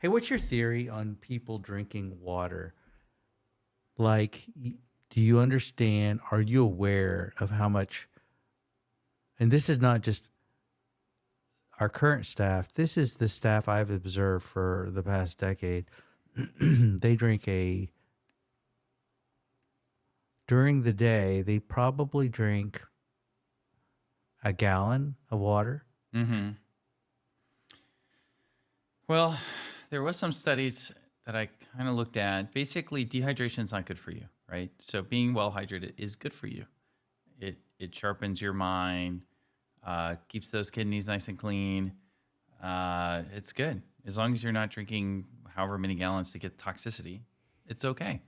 Hey, what's your theory on people drinking water? Like, do you understand? Are you aware of how much? And this is not just our current staff. This is the staff I've observed for the past decade. They drink during the day, they probably drink a gallon of water. Mm-hmm. Well, there was some studies that I kind of looked at. Basically, dehydration is not good for you, right? So being well hydrated is good for you. It sharpens your mind, keeps those kidneys nice and clean. It's good as long as you're not drinking however many gallons to get toxicity. It's okay.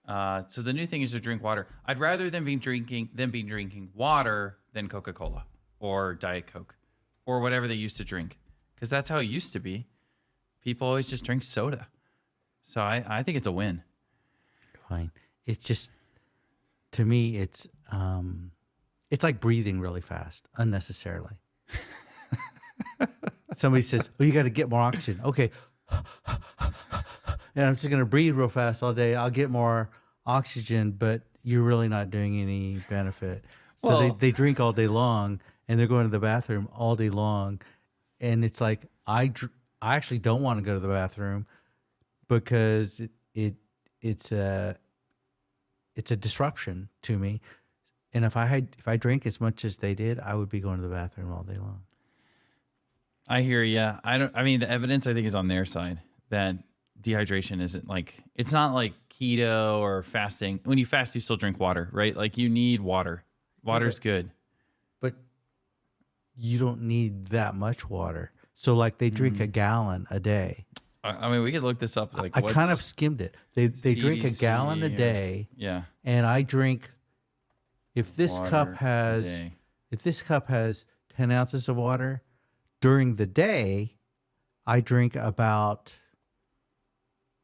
So the new thing is to drink water. I'd rather than be drinking water than Coca-Cola or Diet Coke or whatever they used to drink, because that's how it used to be. People always just drink soda. So I think it's a win. Fine. It's just, to me, it's like breathing really fast, unnecessarily. Somebody says, "Oh, you got to get more oxygen." Okay. And I'm just going to breathe real fast all day. I'll get more oxygen, but you're really not doing any benefit. So Well, they drink all day long, and they're going to the bathroom all day long. And it's like, I actually don't want to go to the bathroom because it's a disruption to me. And if I drank as much as they did, I would be going to the bathroom all day long. I hear you. I mean, the evidence I think is on their side that dehydration isn't like, it's not like keto or fasting. When you fast, you still drink water, right? Like you need water. Water's good. But you don't need that much water. So like they drink a gallon a day. I mean, we could look this up. Like I kind of skimmed it. They drink a CDC gallon a day. Yeah. And I drink, if this Water cup a has day. 10 ounces of water, during the day, I drink about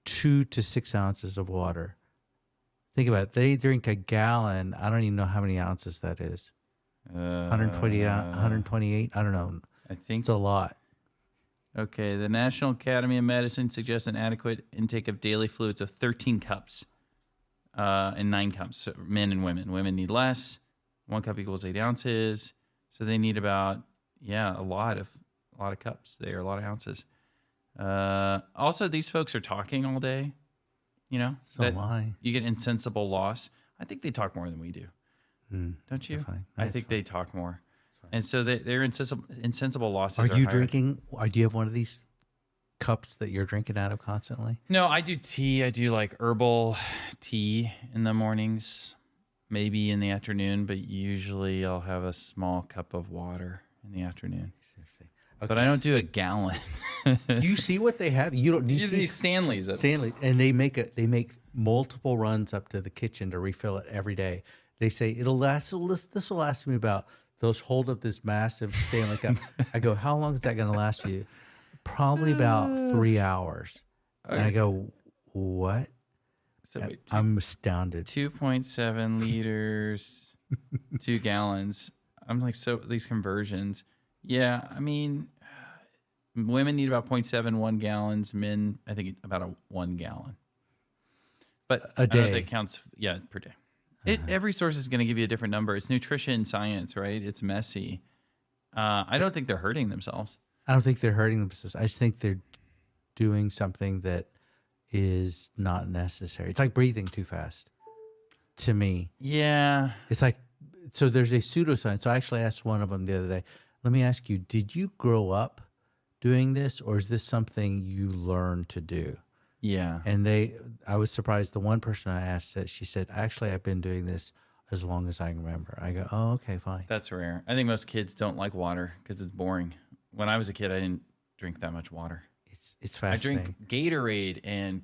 2 to 6 ounces of water. Think about it. They drink a gallon. I don't even know how many ounces that is. 120, 128. I don't know. I think It's a lot. Okay, the National Academy of Medicine suggests an adequate intake of daily fluids of 13 cups and 9 cups. So men and women. Women need less. 1 cup equals 8 ounces. So they need about, a lot of cups there, a lot of ounces. Also, these folks are talking all day. You know, So am I. you get insensible loss. I think they talk more than we do. Don't you? fine. I That's think fine. they talk more. And so their insensible losses Are you higher. drinking? Do you have one of these cups that you're drinking out of constantly? No, I do tea. I do like herbal tea in the mornings, maybe in the afternoon, but usually I'll have a small cup of water in the afternoon. Okay. But I don't do a gallon. You see what they have? You don't. You see These Stanleys. Stanley, and they make multiple runs up to the kitchen to refill it every day. They say it'll last. This will last me about. They'll hold up this massive Stanley cup. I go, how long is that going to last you? Probably about 3 hours. And I go, what? So wait, I'm astounded. 2.7 liters, 2 gallons. I'm like, so these conversions. Yeah, I mean, women need about 0.71 gallons. Men, I think about 1 gallon. But A I don't know if day. that counts, per day. Every source is going to give you a different number. It's nutrition science, right? It's messy. I don't think they're hurting themselves. I don't think they're hurting themselves. I just think they're doing something that is not necessary. It's like breathing too fast to me. Yeah. It's like, so there's a pseudoscience. So I actually asked one of them the other day, let me ask you, did you grow up doing this or is this something you learned to do? Yeah. And I was surprised. The one person I asked that she said, actually, I've been doing this as long as I can remember. I go, oh, okay, fine. That's rare. I think most kids don't like water because it's boring. When I was a kid, I didn't drink that much water. It's I fascinating. drink Gatorade and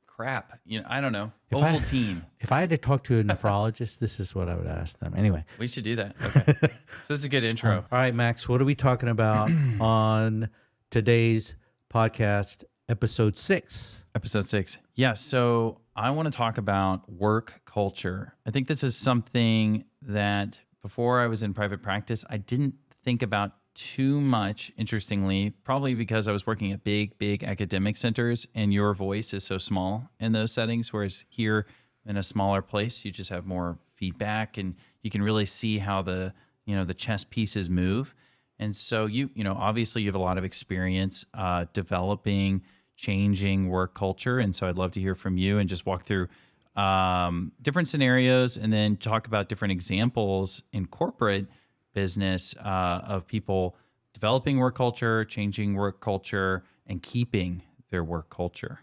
crap. I don't know. Ovaltine. If I had to talk to a nephrologist, this is what I would ask them. Anyway. We should do that. Okay. So this is a good intro. All right, Max, what are we talking about on today's podcast, episode 6? Episode 6. Yeah. So I want to talk about work culture. I think this is something that before I was in private practice, I didn't think about too much, interestingly, probably because I was working at big academic centers and your voice is so small in those settings. Whereas here in a smaller place, you just have more feedback and you can really see how the chess pieces move. And so obviously you have a lot of experience developing, changing work culture. And so I'd love to hear from you and just walk through different scenarios and then talk about different examples in corporate business of people developing work culture, changing work culture, and keeping their work culture.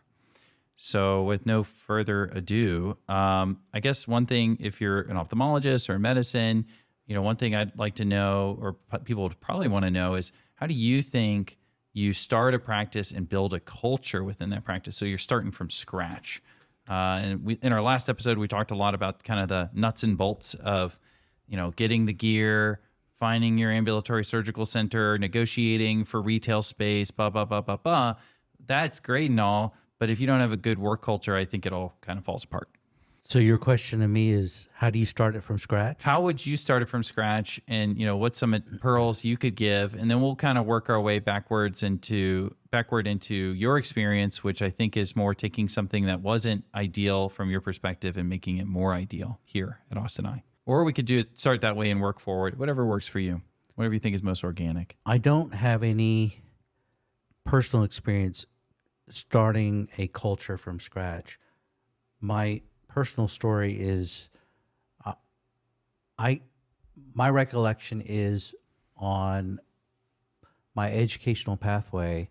So with no further ado, I guess one thing, if you're an ophthalmologist or medicine, one thing I'd like to know, or people would probably want to know, is how do you think you start a practice and build a culture within that practice? So you're starting from scratch. And in our last episode, we talked a lot about kind of the nuts and bolts of, getting the gear, finding your ambulatory surgical center, negotiating for retail space, blah, blah, blah, blah, blah. That's great and all. But if you don't have a good work culture, I think it all kind of falls apart. So your question to me is, how do you start it from scratch? How would you start it from scratch? And, what's some pearls you could give? And then we'll kind of work our way backward into your experience, which I think is more taking something that wasn't ideal from your perspective and making it more ideal here at Austin Eye. Or we could start that way and work forward, whatever works for you, whatever you think is most organic. I don't have any personal experience starting a culture from scratch. My personal story is, my recollection is on my educational pathway,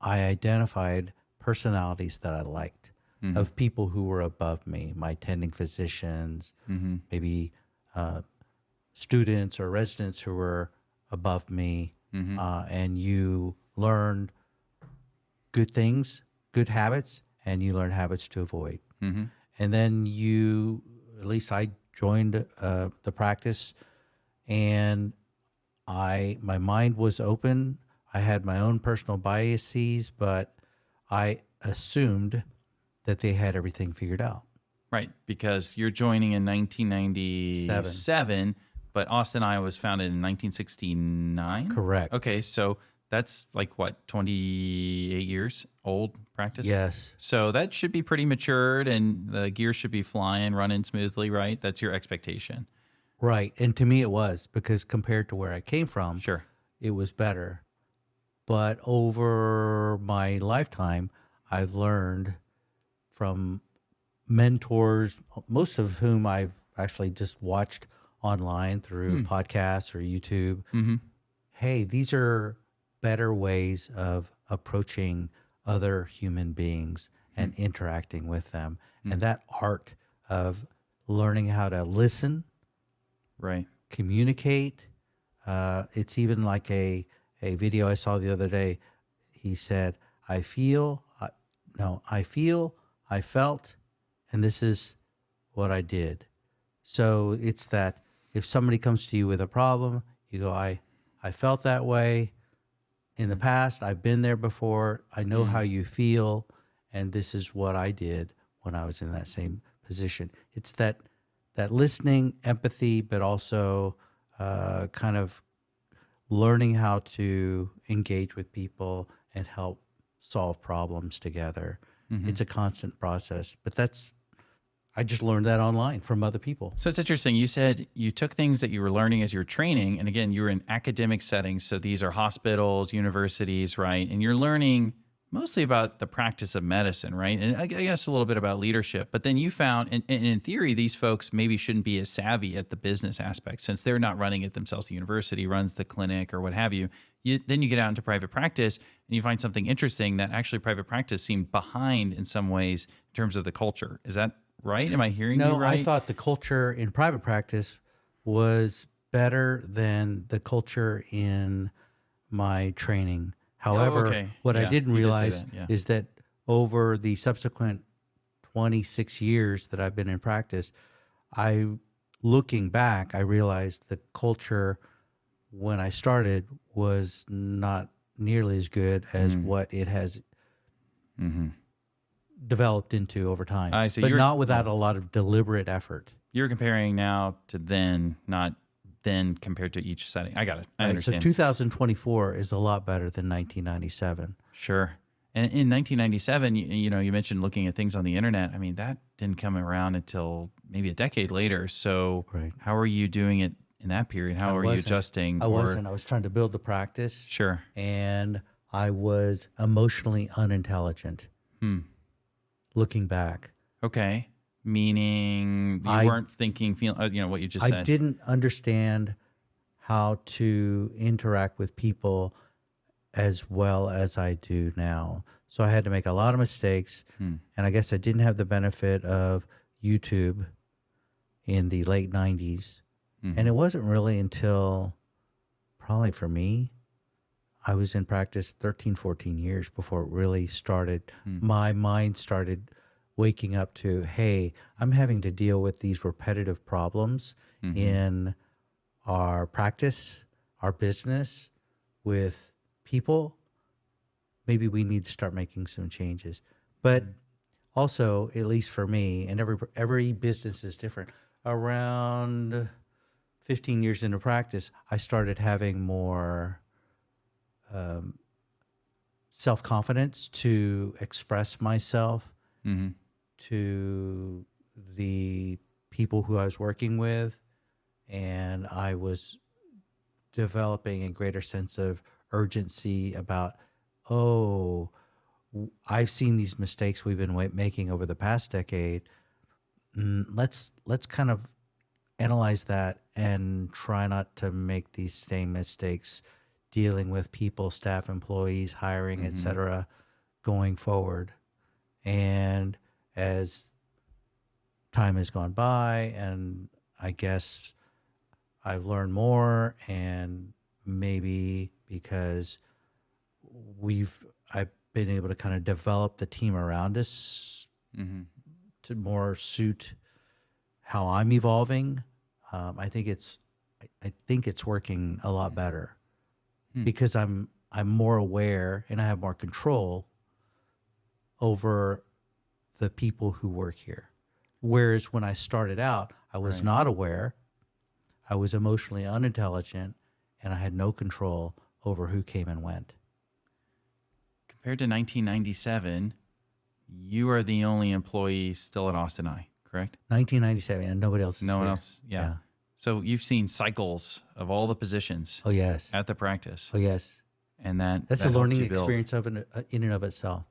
I identified personalities that I liked. Mm-hmm. Of people who were above me, my attending physicians, mm-hmm. maybe students or residents who were above me, mm-hmm. And you learned good things, good habits, and you learn habits to avoid. Mm-hmm. And then I joined the practice, and my mind was open. I had my own personal biases, but I assumed that they had everything figured out. Right, because you're joining in 1997, but Austin Eye was founded in 1969? Correct. Okay, so that's 28 years old practice? Yes. So that should be pretty matured and the gear should be flying, running smoothly, right? That's your expectation. Right, and to me it was, because compared to where I came from, sure, it was better. But over my lifetime, I've learned from mentors, most of whom I've actually just watched online through podcasts or YouTube. Mm-hmm. Hey, these are better ways of approaching other human beings and interacting with them. And that art of learning how to listen, right, communicate. It's even like a video I saw the other day. He said, I felt, and this is what I did. So it's that if somebody comes to you with a problem, you go, I felt that way in the past. I've been there before. I know how you feel. And this is what I did when I was in that same position. It's that listening, empathy, but also kind of learning how to engage with people and help solve problems together. Mm-hmm. It's a constant process, but I just learned that online from other people. So it's interesting. You said you took things that you were learning as you were training, and again, you were in academic settings. So these are hospitals, universities, right? And you're learning mostly about the practice of medicine, right? And I guess a little bit about leadership. But then you found, and in theory, these folks maybe shouldn't be as savvy at the business aspect since they're not running it themselves. The university runs the clinic or what have you. Then you get out into private practice and you find something interesting that actually private practice seemed behind in some ways in terms of the culture. Is that right? Am I hearing you right? No, I thought the culture in private practice was better than the culture in my training. However, what I didn't realize is that over the subsequent 26 years that I've been in practice, looking back, I realized the culture when I started was not nearly as good as what it has developed into over time. But not without a lot of deliberate effort. You're comparing now to then, not then compared to each setting? I got it. I Right, understand. So 2024 is a lot better than 1997. Sure. And in 1997, you know, you mentioned looking at things on the internet. I mean, that didn't come around until maybe a decade later. So Right. how are you doing it in that period? How are you adjusting? I wasn't. I was trying to build the practice. Sure. And I was emotionally unintelligent. Looking back. Okay. Meaning you weren't thinking, you know, what you just I said. didn't understand how to interact with people as well as I do now. So I had to make a lot of mistakes. And I guess I didn't have the benefit of YouTube in the late 90s. And it wasn't really until probably for me, I was in practice 13, 14 years before it really started. My mind started waking up to, hey, I'm having to deal with these repetitive problems in our practice, our business, with people. Maybe we need to start making some changes. But also, at least for me, and every business is different, around 15 years into practice, I started having more self-confidence to express myself to the people who I was working with, and I was developing a greater sense of urgency about, I've seen these mistakes we've been making over the past decade. Let's kind of analyze that and try not to make these same mistakes dealing with people, staff, employees, hiring, etc., going forward. And as time has gone by, and I guess I've learned more, and maybe because I've been able to kind of develop the team around us to more suit how I'm evolving. I think it's working a lot better because I'm more aware and I have more control over the people who work here. Whereas when I started out, I was not aware, I was emotionally unintelligent, and I had no control over who came and went. Compared to 1997, you are the only employee still at Austin I, correct? 1997, and nobody else is No one here. else. Yeah. So you've seen cycles of all the positions Oh, yes. at the practice. Oh, yes. And That's that a helped learning you build. experience in and of itself.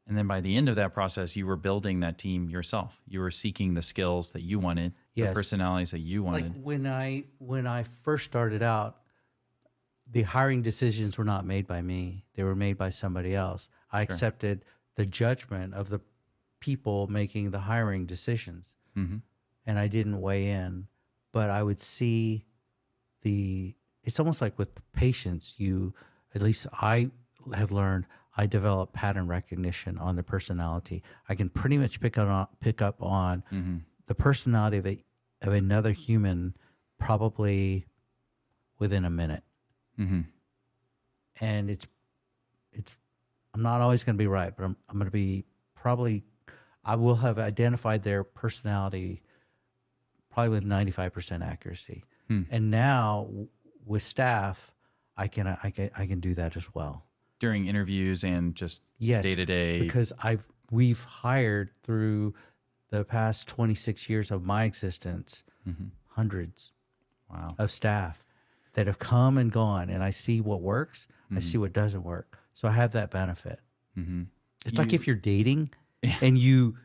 And then by the end of that process, you were building that team yourself. You were seeking the skills that you wanted, the Yes. personalities that you wanted. Like when I first started out, the hiring decisions were not made by me. They were made by somebody else. I accepted the judgment of the people making the hiring decisions. And I didn't weigh in. But I would see it's almost like with patients, at least I have learned, I develop pattern recognition on the personality. I can pretty much pick up on the personality of another human probably within a minute. And it's I'm not always going to be right, but I'm going to be I will have identified their personality probably with 95% accuracy. And now with staff, I can do that as well. During interviews and just day to day. Because we've hired through the past 26 years of my existence, hundreds of staff that have come and gone, and I see what works, I see what doesn't work. So I have that benefit. It's like if you're dating and you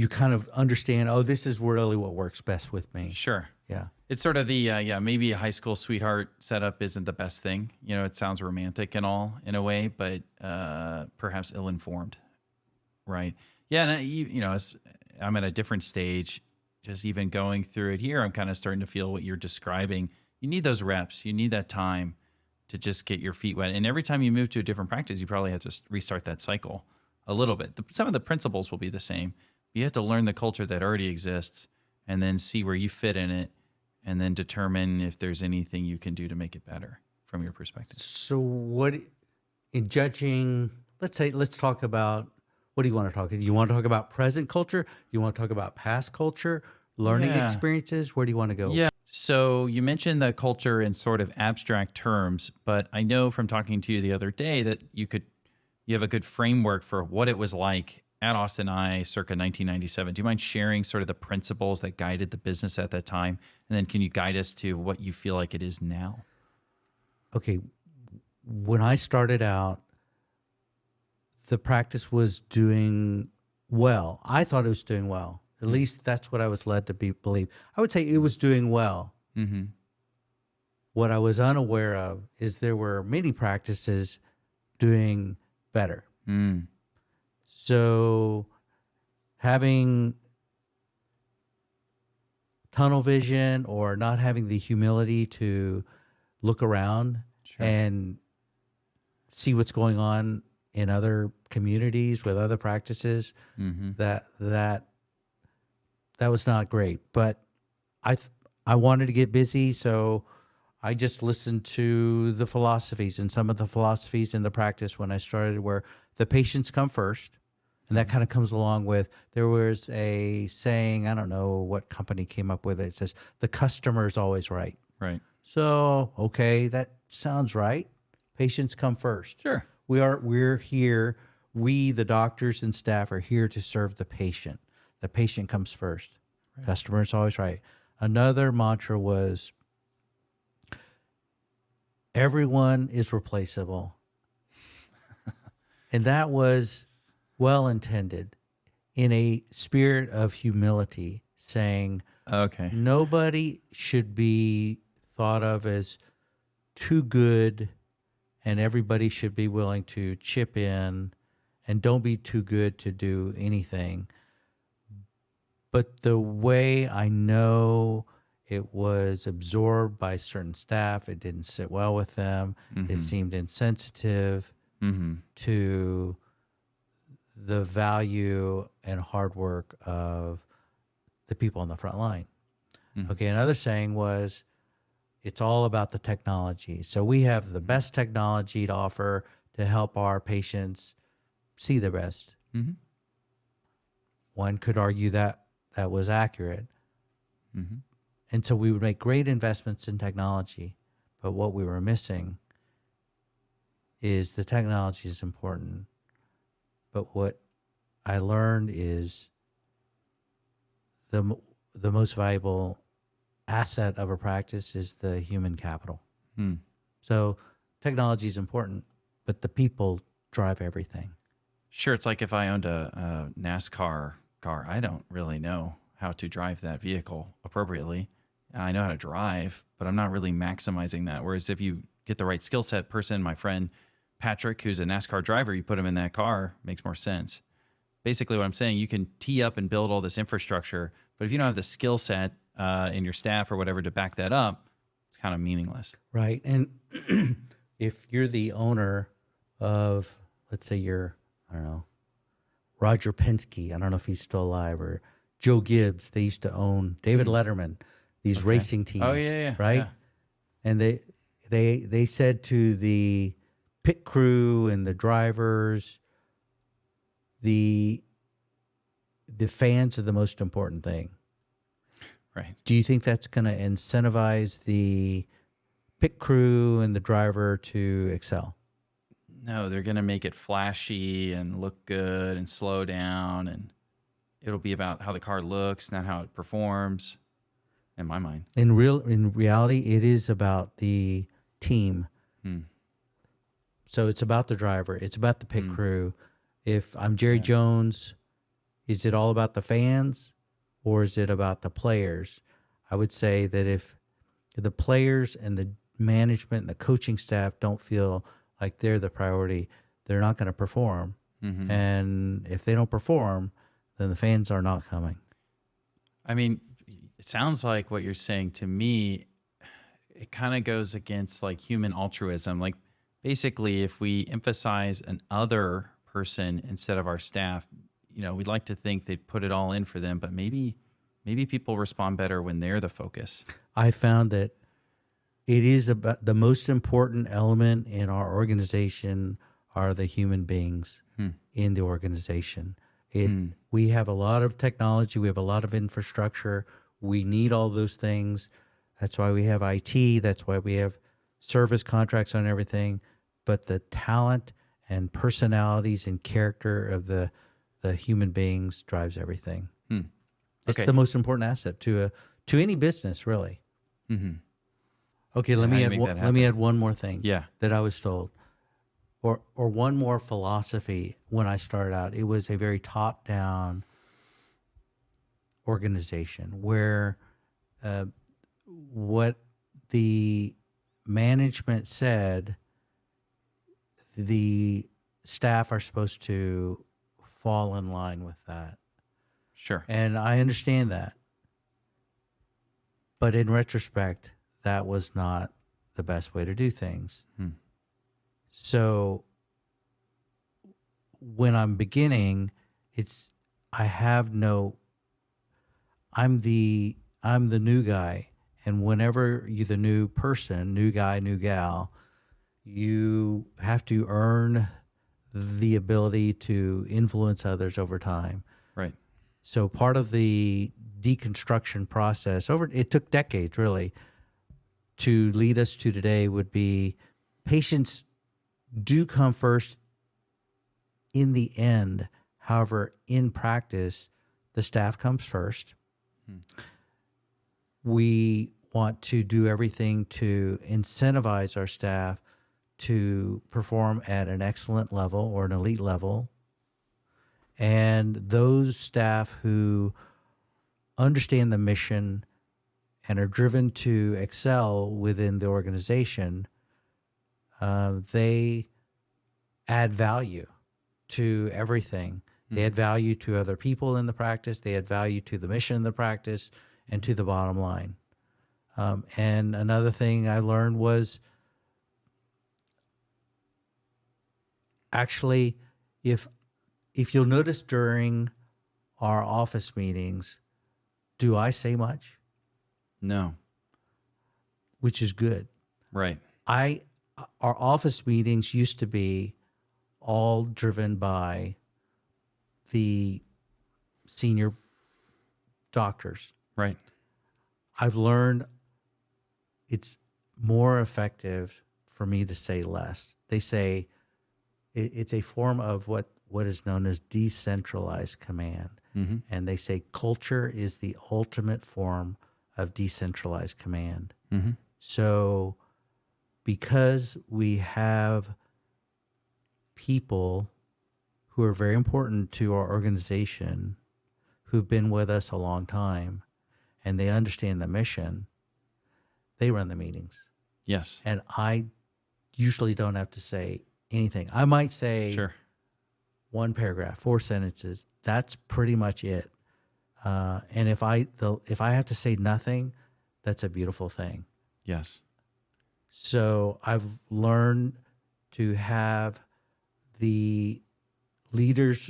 kind of understand, this is really what works best with me. Sure. Yeah. It's sort of the, maybe a high school sweetheart setup isn't the best thing. You know, it sounds romantic and all in a way, but perhaps ill-informed, right? Yeah, and as I'm at a different stage, just even going through it here, I'm kind of starting to feel what you're describing. You need those reps. You need that time to just get your feet wet. And every time you move to a different practice, you probably have to restart that cycle a little bit. Some of the principles will be the same. You have to learn the culture that already exists and then see where you fit in it, and then determine if there's anything you can do to make it better from your perspective. So in judging, let's talk about, what do you want to talk about? Do you want to talk about present culture? Do you want to talk about past culture, learning experiences? Where do you want to go? Yeah. So you mentioned the culture in sort of abstract terms, but I know from talking to you the other day that you have a good framework for what it was like at Austin I circa 1997. Do you mind sharing sort of the principles that guided the business at that time? And then can you guide us to what you feel like it is now? Okay. When I started out, the practice was doing well. I thought it was doing well. At least that's what I was led to believe. I would say it was doing well. Mm-hmm. What I was unaware of is there were many practices doing better. Mm. So having tunnel vision or not having the humility to look around Sure. and see what's going on in other communities with other practices, Mm-hmm. that was not great. But I wanted to get busy, so I just listened to the philosophies, and some of the philosophies in the practice when I started where the patients come first. And that kind of comes along with, there was a saying, I don't know what company came up with it. It says, the customer's always right. Right. So, okay, that sounds right. Patients come first. Sure. We're here. We, the doctors and staff, are here to serve the patient. The patient comes first. Right. Customer is always right. Another mantra was, everyone is replaceable. And that was well intended in a spirit of humility, saying, Okay. nobody should be thought of as too good, and everybody should be willing to chip in, and don't be too good to do anything. But the way I know it was absorbed by certain staff, it didn't sit well with them. Mm-hmm. It seemed insensitive Mm-hmm. to the value and hard work of the people on the front line. Mm-hmm. Okay, another saying was, it's all about the technology. So we have the best technology to offer to help our patients see the best. Mm-hmm. One could argue that that was accurate. Mm-hmm. And so we would make great investments in technology, but what we were missing is the technology is important. But what I learned is the most valuable asset of a practice is the human capital. Mm. So technology is important, but the people drive everything. Sure. It's like if I owned a NASCAR car, I don't really know how to drive that vehicle appropriately. I know how to drive, but I'm not really maximizing that. Whereas if you get the right skill set person, my friend Patrick, who's a NASCAR driver, you put him in that car, makes more sense. Basically what I'm saying, you can tee up and build all this infrastructure, but if you don't have the skill set in your staff or whatever to back that up, it's kind of meaningless. Right. And if you're the owner of, let's say you're, I don't know, Roger Penske, I don't know if he's still alive, or Joe Gibbs, they used to own David Letterman, these racing teams. Oh, yeah. Right. Yeah. And they said to the pit crew and the drivers, the fans are the most important thing. Right. Do you think that's going to incentivize the pit crew and the driver to excel? No, they're going to make it flashy and look good and slow down, and it'll be about how the car looks, not how it performs, in my mind. In reality, it is about the team. So it's about the driver. It's about the pit crew. If I'm Jerry Jones, is it all about the fans or is it about the players? I would say that if the players and the management and the coaching staff don't feel like they're the priority, they're not going to perform. Mm-hmm. And if they don't perform, then the fans are not coming. I mean, it sounds like what you're saying to me, it kind of goes against like human altruism. Like basically, if we emphasize an other person instead of our staff, we'd like to think they'd put it all in for them, but maybe people respond better when they're the focus. I found that it is about the most important element in our organization are the human beings in the organization. We have a lot of technology. We have a lot of infrastructure. We need all those things. That's why we have IT. That's why we have service contracts on everything. But the talent and personalities and character of the human beings drives everything. It's Okay. the most important asset to any business, really. Mm-hmm. Okay, How do you make that let me happen? add one more thing. Yeah. That I was told, or one more philosophy. When I started out, it was a very top down organization where what the management said, the staff are supposed to fall in line with that. Sure. And I understand that. But in retrospect, that was not the best way to do things. So when I'm beginning, I'm the new guy. And whenever you're the new person, new guy, new gal, you have to earn the ability to influence others over time. Right. So part of the deconstruction process, it took decades really to lead us to today, would be patients do come first in the end. However, in practice, the staff comes first. We want to do everything to incentivize our staff to perform at an excellent level or an elite level. And those staff who understand the mission and are driven to excel within the organization, they add value to everything. They add value to other people in the practice. They add value to the mission of the practice and to the bottom line. And another thing I learned was actually, if you'll notice during our office meetings, do I say much? No. Which is good. Right. Our office meetings used to be all driven by the senior doctors. Right. I've learned it's more effective for me to say less. They say it's a form of what is known as decentralized command. And they say culture is the ultimate form of decentralized command. So because we have people who are very important to our organization, who've been with us a long time, and they understand the mission, they run the meetings. Yes. And I usually don't have to say anything. I might say Sure. one paragraph, 4 sentences. That's pretty much it. And if I have to say nothing, that's a beautiful thing. Yes. So I've learned to have the leaders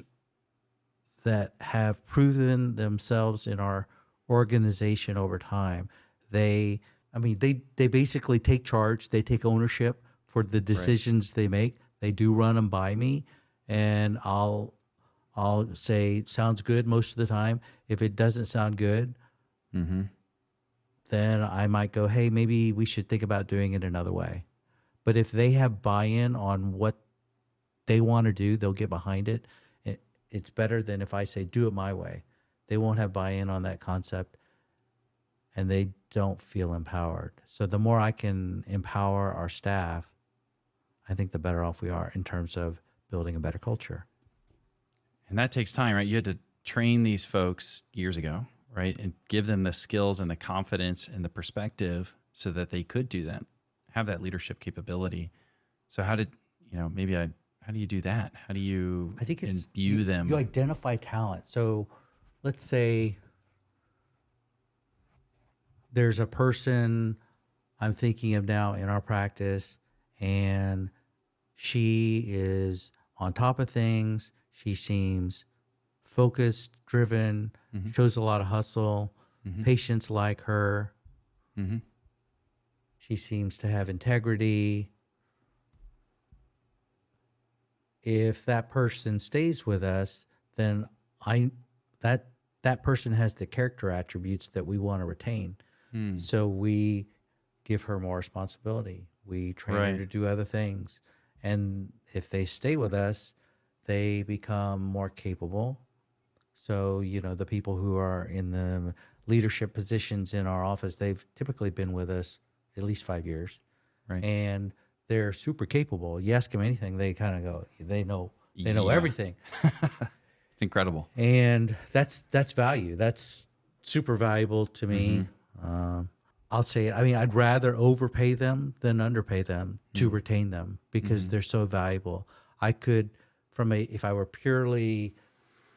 that have proven themselves in our organization over time. They basically take charge. They take ownership for the decisions they make. They do run them by me, and I'll say sounds good most of the time. If it doesn't sound good, then I might go, hey, maybe we should think about doing it another way. But if they have buy-in on what they want to do, they'll get behind it. It's better than if I say, do it my way. They won't have buy-in on that concept, and they don't feel empowered. So the more I can empower our staff, I think the better off we are in terms of building a better culture. And that takes time, right? You had to train these folks years ago, right? And give them the skills and the confidence and the perspective so that they could do that, have that leadership capability. So how do you do that? How do you imbue them? You identify talent. So let's say there's a person I'm thinking of now in our practice, and she is on top of things. She seems focused, driven, shows a lot of hustle. Patients like her. She seems to have integrity. If that person stays with us, then that person has the character attributes that we want to retain. So we give her more responsibility. We train her to do other things. And if they stay with us, they become more capable. So, the people who are in the leadership positions in our office, they've typically been with us at least 5 years. Right. And they're super capable. You ask them anything, they kind of go, they know Yeah. everything. It's incredible. And that's value. That's super valuable to me. I'll say it. I mean, I'd rather overpay them than underpay them to retain them because they're so valuable. I could, if I were purely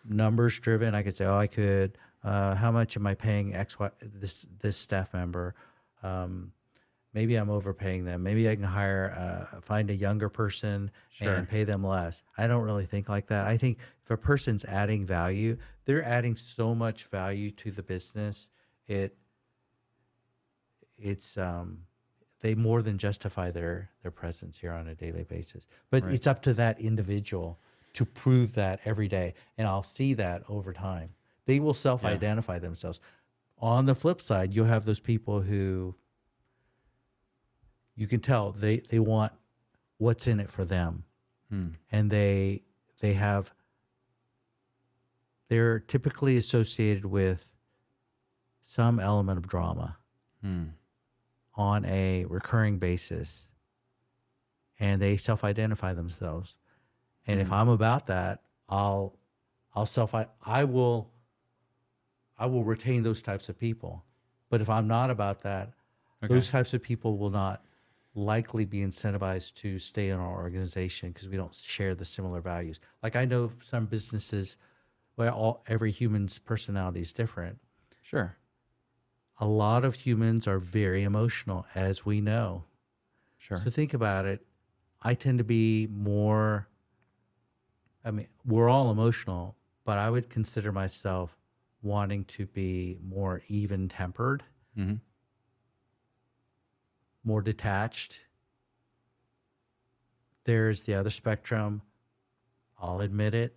numbers driven, I could say, I could, how much am I paying this staff member? Maybe I'm overpaying them. Maybe I can find a younger person and pay them less. I don't really think like that. I think if a person's adding value, they're adding so much value to the business. They more than justify their presence here on a daily basis. But it's up to that individual to prove that every day. And I'll see that over time. They will self-identify themselves. On the flip side, you'll have those people who you can tell they want what's in it for them. And they're typically associated with some element of drama on a recurring basis. And they self-identify themselves. And if I'm about that, I will retain those types of people. But if I'm not about that, those types of people will not likely be incentivized to stay in our organization because we don't share the similar values. Like I know some businesses where every human's personality is different. Sure. A lot of humans are very emotional, as we know. Sure. So think about it. I tend to be more, we're all emotional, but I would consider myself wanting to be more even-tempered, more detached. There's the other spectrum. I'll admit it.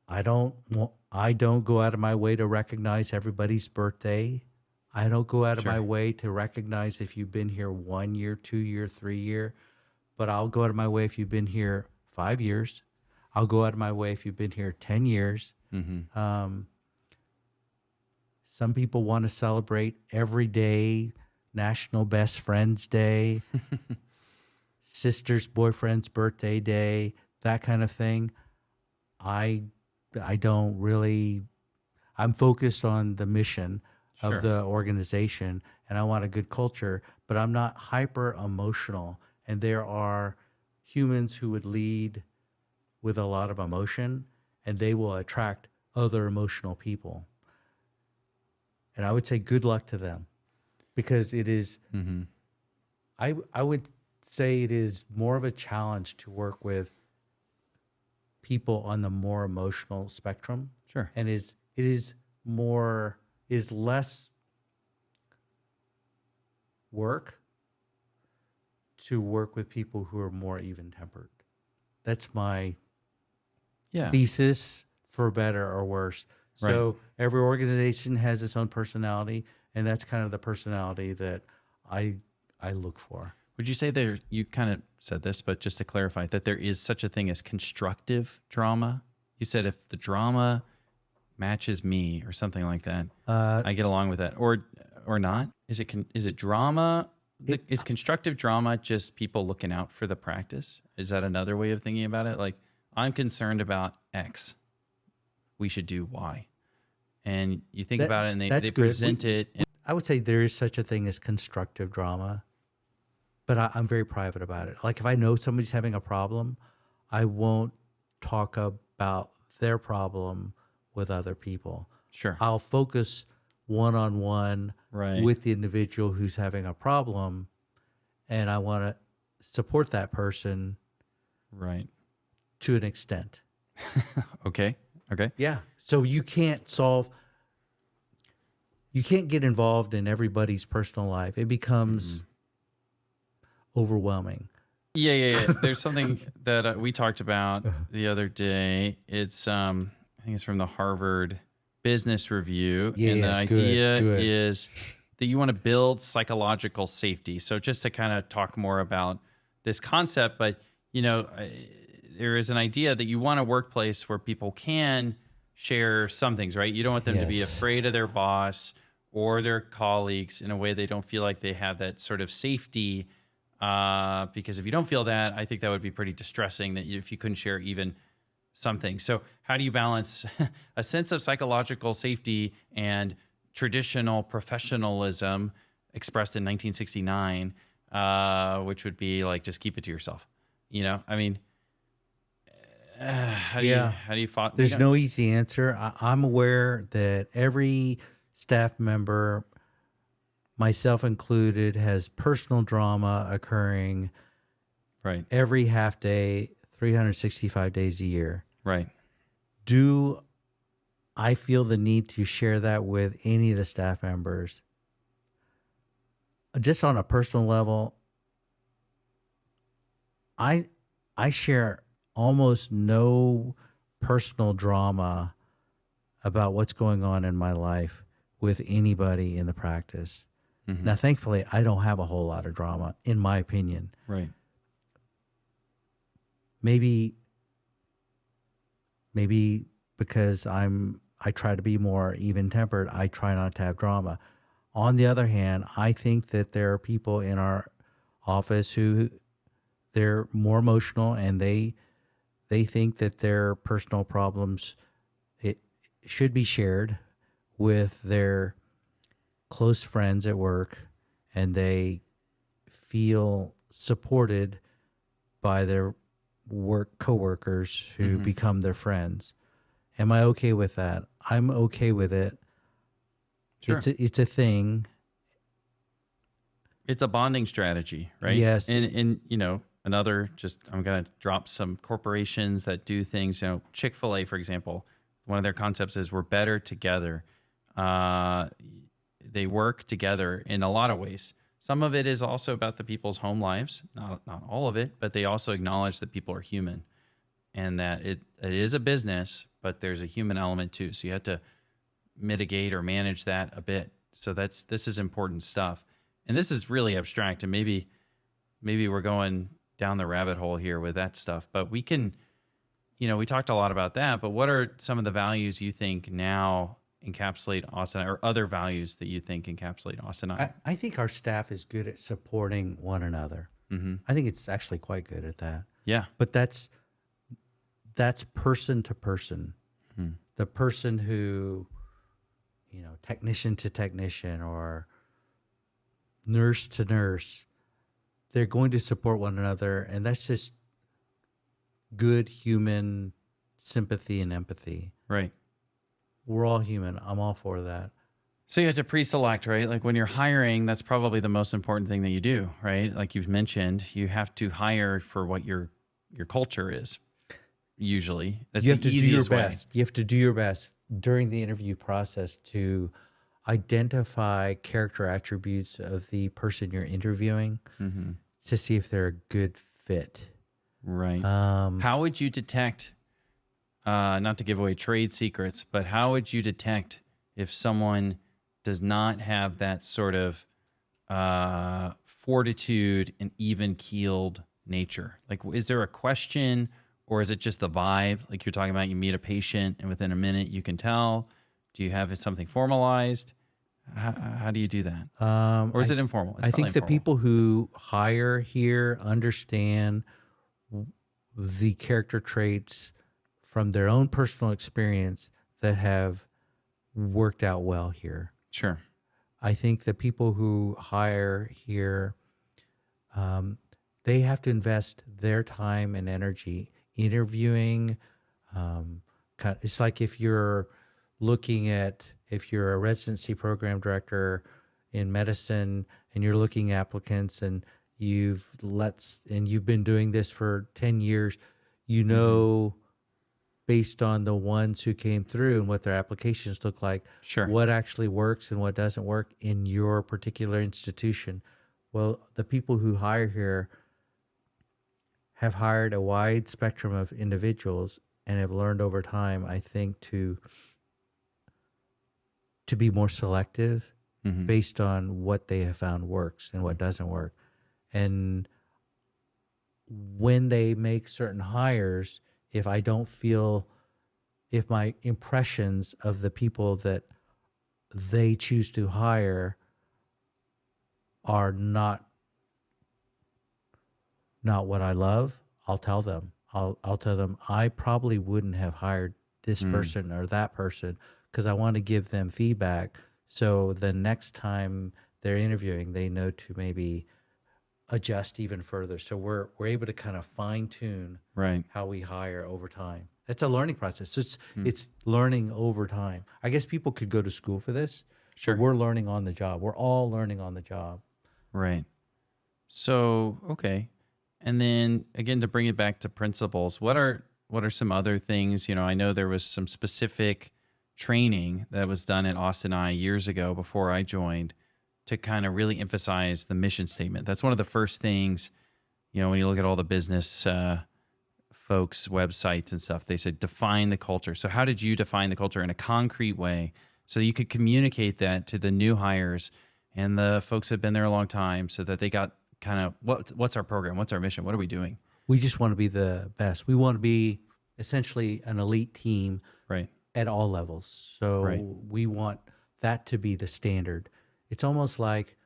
I don't go out of my way to recognize everybody's birthday. I don't go out of my way to recognize if you've been here 1 year, 2 year, 3 year, but I'll go out of my way if you've been here 5 years. I'll go out of my way if you've been here 10 years. Some people want to celebrate every day, National Best Friends Day, sister's boyfriend's birthday day, that kind of thing. I don't really, I'm focused on the mission of the organization and I want a good culture, but I'm not hyper emotional. And there are humans who would lead with a lot of emotion and they will attract other emotional people. And I would say good luck to them because it is, I would say it is more of a challenge to work with people on the more emotional spectrum. Sure. And it is less work to work with people who are more even-tempered. That's my thesis, for better or worse. So every organization has its own personality, and that's kind of the personality that I look for. Would you say you kind of said this, but just to clarify, that there is such a thing as constructive drama? You said if the drama matches me or something like that, I get along with that, or not? Is it drama? Is constructive drama just people looking out for the practice? Is that another way of thinking about it? Like, I'm concerned about X. We should do Y. And you think about it and they present it. I would say there is such a thing as constructive drama, but I'm very private about it. Like if I know somebody's having a problem, I won't talk about their problem with other people. Sure. I'll focus one-on-one with the individual who's having a problem, and I want to support that person to an extent. Okay. Yeah. So you can't get involved in everybody's personal life. It becomes overwhelming. Yeah. There's something that we talked about the other day. It's, I think it's from the Harvard Business Review. And the idea is that you want to build psychological safety. So just to kind of talk more about this concept, but there is an idea that you want a workplace where people can share some things, right? You don't want them to be Yes. afraid of their boss or their colleagues in a way they don't feel like they have that sort of safety. Because if you don't feel that, I think that would be pretty distressing that if you couldn't share even something. So how do you balance a sense of psychological safety and traditional professionalism expressed in 1969, which would be like, just keep it to yourself. I mean, how do you There's no easy answer. I'm aware that every staff member, myself included, has personal drama occurring right every half day, 365 days a year. Right. Do I feel the need to share that with any of the staff members? Just on a personal level, I share almost no personal drama about what's going on in my life with anybody in the practice. Mm-hmm. Now, thankfully, I don't have a whole lot of drama, in my opinion. Right. Maybe because I try to be more even-tempered, I try not to have drama. On the other hand, I think that there are people in our office who they're more emotional, and they think that their personal problems it should be shared with their close friends at work, and they feel supported by their coworkers who Mm-hmm. become their friends. Am I okay with that? I'm okay with it. Sure. It's a thing. It's a bonding strategy, right? Yes. And another, just I'm going to drop some corporations that do things, Chick-fil-A, for example, one of their concepts is we're better together. They work together in a lot of ways. Some of it is also about the people's home lives, not all of it, but they also acknowledge that people are human and that it is a business, but there's a human element too. So you have to mitigate or manage that a bit. So this is important stuff. And this is really abstract, and maybe we're going down the rabbit hole here with that stuff, but we can, we talked a lot about that, but what are some of the values you think now encapsulate Austin, or other values that you think encapsulate Austin? I think our staff is good at supporting one another. Mm-hmm. I think it's actually quite good at that. Yeah. But that's person to person. Hmm. The person who, technician to technician or nurse to nurse, they're going to support one another. And that's just good human sympathy and empathy. Right. We're all human. I'm all for that. So you have to pre-select, right? Like when you're hiring, that's probably the most important thing that you do, right? Like you've mentioned, you have to hire for what your culture is. Usually, that's You have the to do your easiest way. best. You have to do your best during the interview process to identify character attributes of the person you're interviewing Mm-hmm. to see if they're a good fit. Right. How would you detect, not to give away trade secrets, but how would you detect if someone does not have that sort of fortitude and even-keeled nature? Like, is there a question, or is it just the vibe? Like you're talking about, you meet a patient and within a minute you can tell. Do you have something formalized? How do you do that? Or is it informal? It's I think the informal. people who hire here understand the character traits from their own personal experience that have worked out well here. Sure. I think the people who hire here, they have to invest their time and energy interviewing. It's like if you're a residency program director in medicine and you're looking at applicants and you've been doing this for 10 years, based on the ones who came through and what their applications look like, Sure. what actually works and what doesn't work in your particular institution. Well, the people who hire here have hired a wide spectrum of individuals and have learned over time, I think, to be more selective based on what they have found works and what doesn't work. And when they make certain hires, if I don't feel, if my impressions of the people that they choose to hire are not what I love, I'll tell them. I'll tell them I probably wouldn't have hired this person or that person because I want to give them feedback. So the next time they're interviewing, they know to maybe adjust even further. So we're able to kind of fine tune Right. how we hire over time. It's a learning process. So it's learning over time. I guess people could go to school for this. Sure. But we're learning on the job. We're all learning on the job. Right. So, okay. And then again, to bring it back to principles, what are some other things? I know there was some specific training that was done at Austin I years ago before I joined to kind of really emphasize the mission statement. That's one of the first things, when you look at all the business folks' websites and stuff, they said, define the culture. So how did you define the culture in a concrete way so that you could communicate that to the new hires and the folks that have been there a long time so that they got kind of, what's our program? What's our mission? What are we doing? We just want to be the best. We want to be essentially an elite team Right. at all levels. So we want that to be the standard. It's almost like,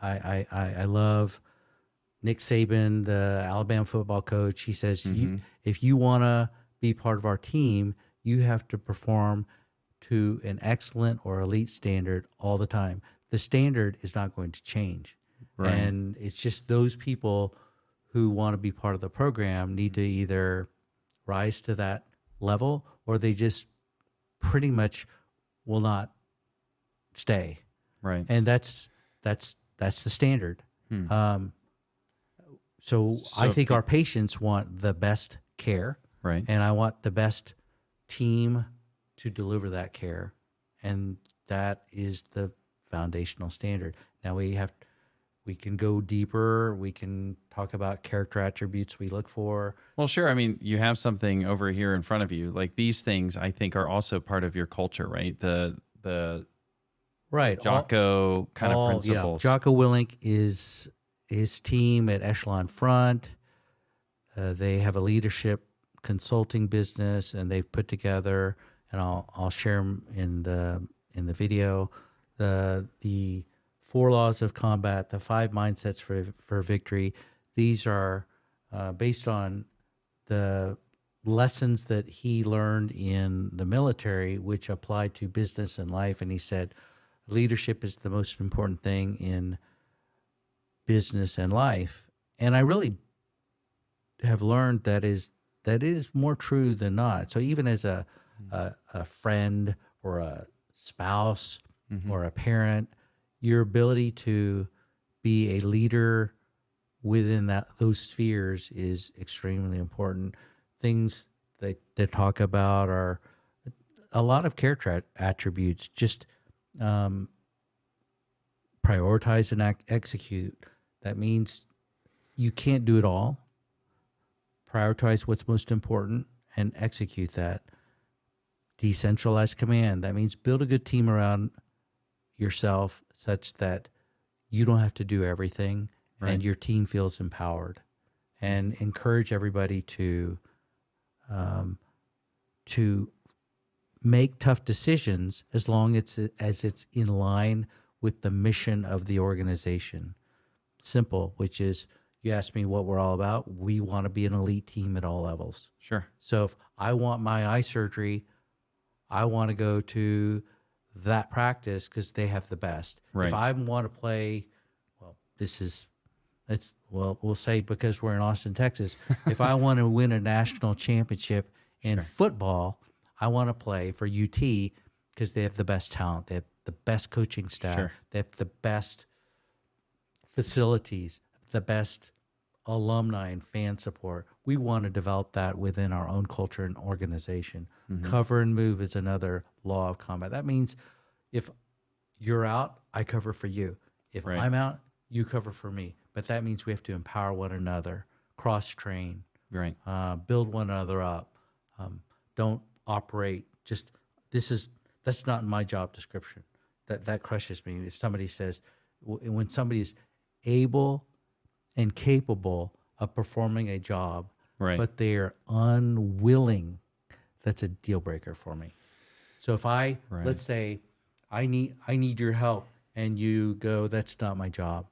I love Nick Saban, the Alabama football coach. He says, if you want to be part of our team, you have to perform to an excellent or elite standard all the time. The standard is not going to change. Right. And it's just those people who want to be part of the program need to either rise to that level or they just pretty much will not stay. Right. And that's the standard. So I think our patients want the best care. Right. And I want the best team to deliver that care. And that is the foundational standard. Now we can go deeper. We can talk about character attributes we look for. Well, sure. I mean, you have something over here in front of you. Like these things, I think, are also part of your culture, right? The right Jocko kind of principles. Yeah. Jocko Willink is his team at Echelon Front. They have a leadership consulting business, and they've put together, and I'll share them in the video, the 4 laws of combat, the 5 mindsets for victory. These are based on the lessons that he learned in the military, which applied to business and life. And he said, leadership is the most important thing in business and life. And I really have learned that is more true than not. So even as a friend or a spouse or a parent, your ability to be a leader within those spheres is extremely important. Things that they talk about are a lot of character attributes. Just prioritize and execute. That means you can't do it all. Prioritize what's most important and execute that. Decentralized command. That means build a good team around yourself such that you don't have to do everything and your team feels empowered. And encourage everybody to make tough decisions as long as it's in line with the mission of the organization. Simple, which is, you asked me what we're all about. We want to be an elite team at all levels. Sure. So if I want my eye surgery, I want to go to that practice because they have the best. Right. If I want to play, we'll say because we're in Austin, Texas, if I want to win a national championship in football, I want to play for UT because they have the best talent. They have the best coaching staff. Sure. They have the best facilities, the best alumni and fan support. We want to develop that within our own culture and organization. Cover and move is another law of combat. That means if you're out, I cover for you. If I'm out, you cover for me. But that means we have to empower one another, cross-train, build one another up. Don't operate just, that's not in my job description. That crushes me. If somebody says, when somebody is able and capable of performing a job, Right. but they are unwilling, that's a deal breaker for me. So if let's say I need your help, and you go, that's not my job,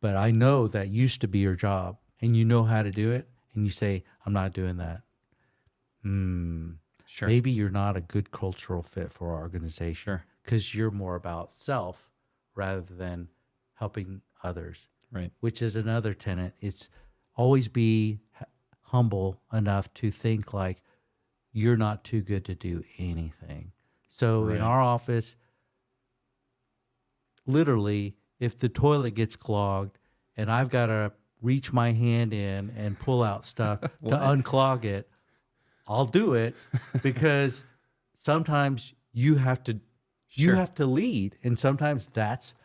but I know that used to be your job, and you know how to do it, and you say, I'm not doing that. Sure. Maybe you're not a good cultural fit for our organization. Sure. Because you're more about self rather than helping others. Right. Which is another tenet. It's always be humble enough to think like you're not too good to do anything. So in our office, literally, if the toilet gets clogged and I've got to reach my hand in and pull out stuff to unclog it, I'll do it, because sometimes you have to lead, and sometimes that's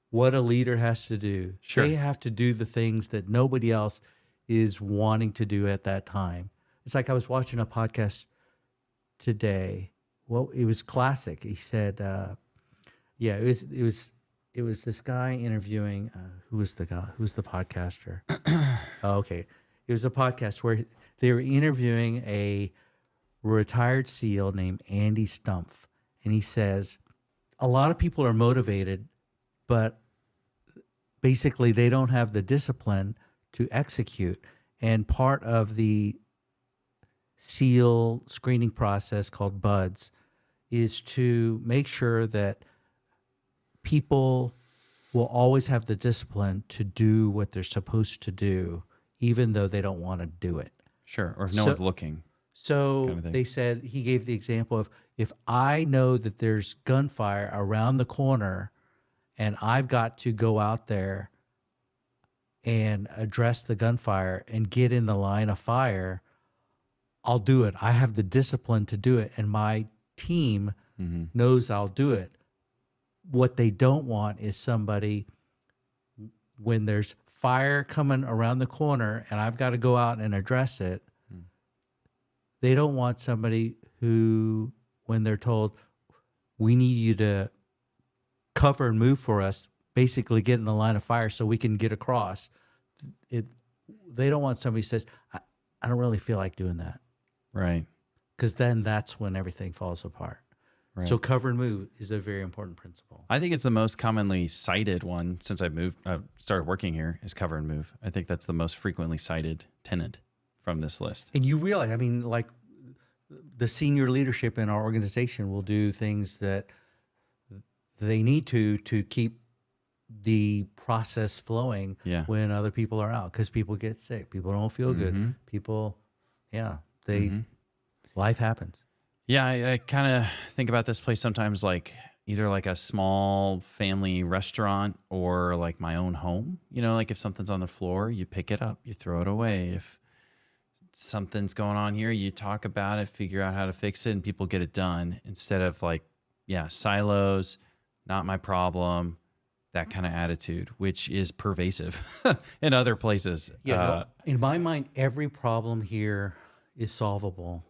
what a leader has to do. Sure. They have to do the things that nobody else is wanting to do at that time. It's like I was watching a podcast today. Well, it was classic. He said, it was this guy interviewing who was the podcaster? Okay. It was a podcast where they were interviewing a retired SEAL named Andy Stumpf. And he says, a lot of people are motivated, but basically they don't have the discipline to execute. And part of the SEAL screening process called BUDS is to make sure that people will always have the discipline to do what they're supposed to do, even though they don't want to do it. Sure. Or if no one's looking. So kind of thing. they said, he gave the example of, if I know that there's gunfire around the corner and I've got to go out there and address the gunfire and get in the line of fire, I'll do it. I have the discipline to do it, and my team knows I'll do it. What they don't want is somebody, when there's fire coming around the corner and I've got to go out and address it, they don't want somebody who, when they're told, we need you to cover and move for us, basically get in the line of fire so we can get across. They don't want somebody who says, I don't really feel like doing that. Right. Because then that's when everything falls apart. Right. So cover and move is a very important principle. I think it's the most commonly cited one since I started working here, is cover and move. I think that's the most frequently cited tenet from this list. And you realize, I mean, like the senior leadership in our organization will do things that they need to keep the process flowing when other people are out, because people get sick, people don't feel good, people, life happens. Yeah, I kind of think about this place sometimes like either like a small family restaurant or like my own home. You know, like if something's on the floor, you pick it up, you throw it away. If something's going on here, you talk about it, figure out how to fix it, and people get it done, instead of like, silos, not my problem, that kind of attitude, which is pervasive in other places. In my mind, every problem here is solvable.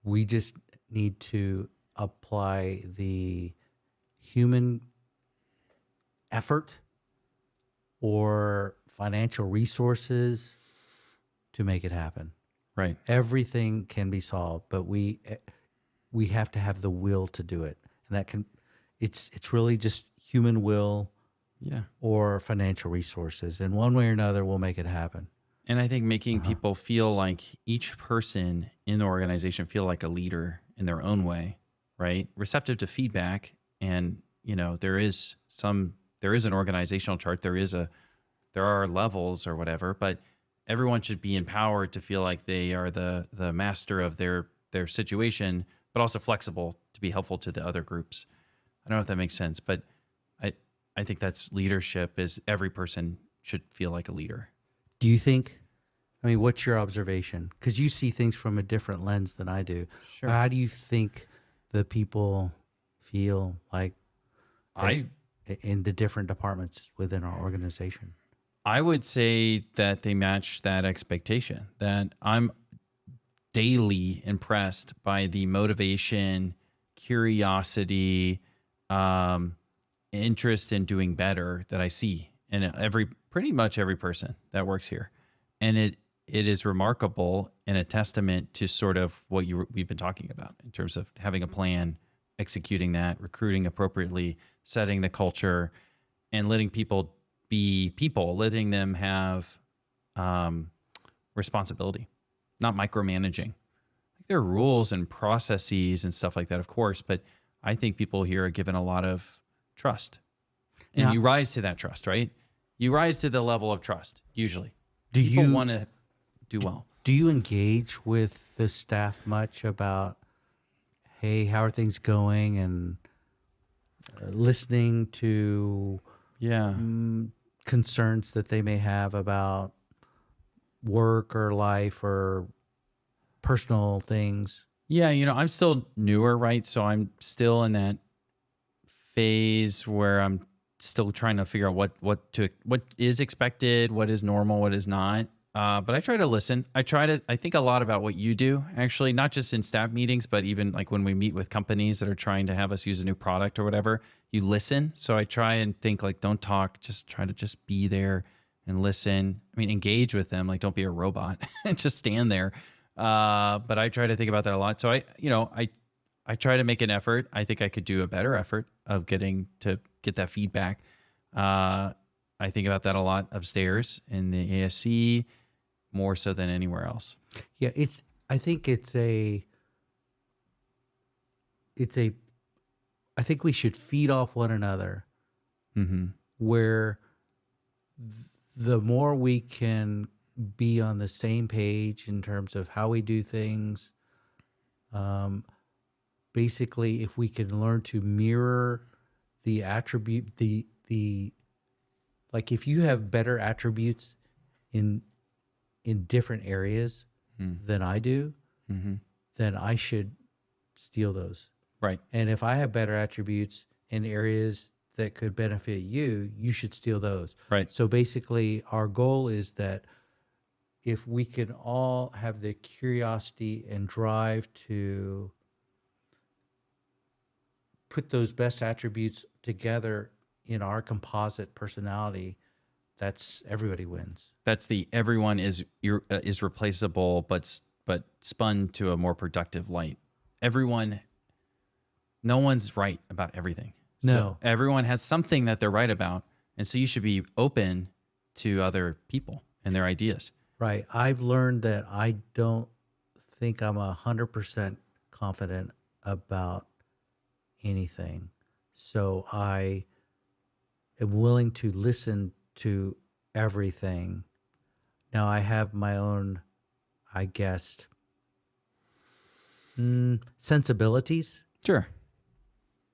We just need to apply the human effort or financial resources to make it happen. Right. Everything can be solved, but we have to have the will to do it. And that it's really just human will or financial resources. And one way or another, we'll make it happen. And I think making people feel like each person in the organization feel like a leader in their own way, right? Receptive to feedback. And, there is an organizational chart. There are levels or whatever, but everyone should be empowered to feel like they are the master of their situation, but also flexible to be helpful to the other groups. I don't know if that makes sense, but I think that's leadership, is every person should feel like a leader. Do you think, what's your observation? Because you see things from a different lens than I do. Sure. How do you think the people feel like in the different departments within our organization? I would say that they match that expectation, that I'm daily impressed by the motivation, curiosity, interest in doing better that I see in pretty much every person that works here. And it is remarkable and a testament to sort of what we've been talking about in terms of having a plan, executing that, recruiting appropriately, setting the culture, and letting people be people, letting them have responsibility, not micromanaging. There are rules and processes and stuff like that, of course, but I think people here are given a lot of trust. And you rise to that trust, right? You rise to the level of trust, usually. People want to do well. Do you engage with the staff much about, hey, how are things going, and listening to concerns that they may have about work or life or personal things? Yeah, I'm still newer, right? So I'm still in that phase where I'm still trying to figure out what is expected, what is normal, what is not. But I try to listen. I think a lot about what you do, actually, not just in staff meetings, but even like when we meet with companies that are trying to have us use a new product or whatever, you listen. So I try and think like, don't talk, just try to just be there and listen. I mean, engage with them. Like, don't be a robot and just stand there. But I try to think about that a lot. So I try to make an effort. I think I could do a better effort of getting to get that feedback. I think about that a lot upstairs in the ASC, more so than anywhere else. Yeah, I think we should feed off one another, where the more we can be on the same page in terms of how we do things, basically, if we can learn to mirror the attribute, like if you have better attributes in different areas than I do, then I should steal those. Right. And if I have better attributes in areas that could benefit you, you should steal those. Right. So basically, our goal is that if we can all have the curiosity and drive to put those best attributes together in our composite personality, that's everybody wins. That's everyone is replaceable, but spun to a more productive light. No one's right about everything. No. So everyone has something that they're right about. And so you should be open to other people and their ideas. Right. I've learned that I don't think I'm 100% confident about anything. So I am willing to listen to everything. Now I have my own, I guess, sensibilities. Sure.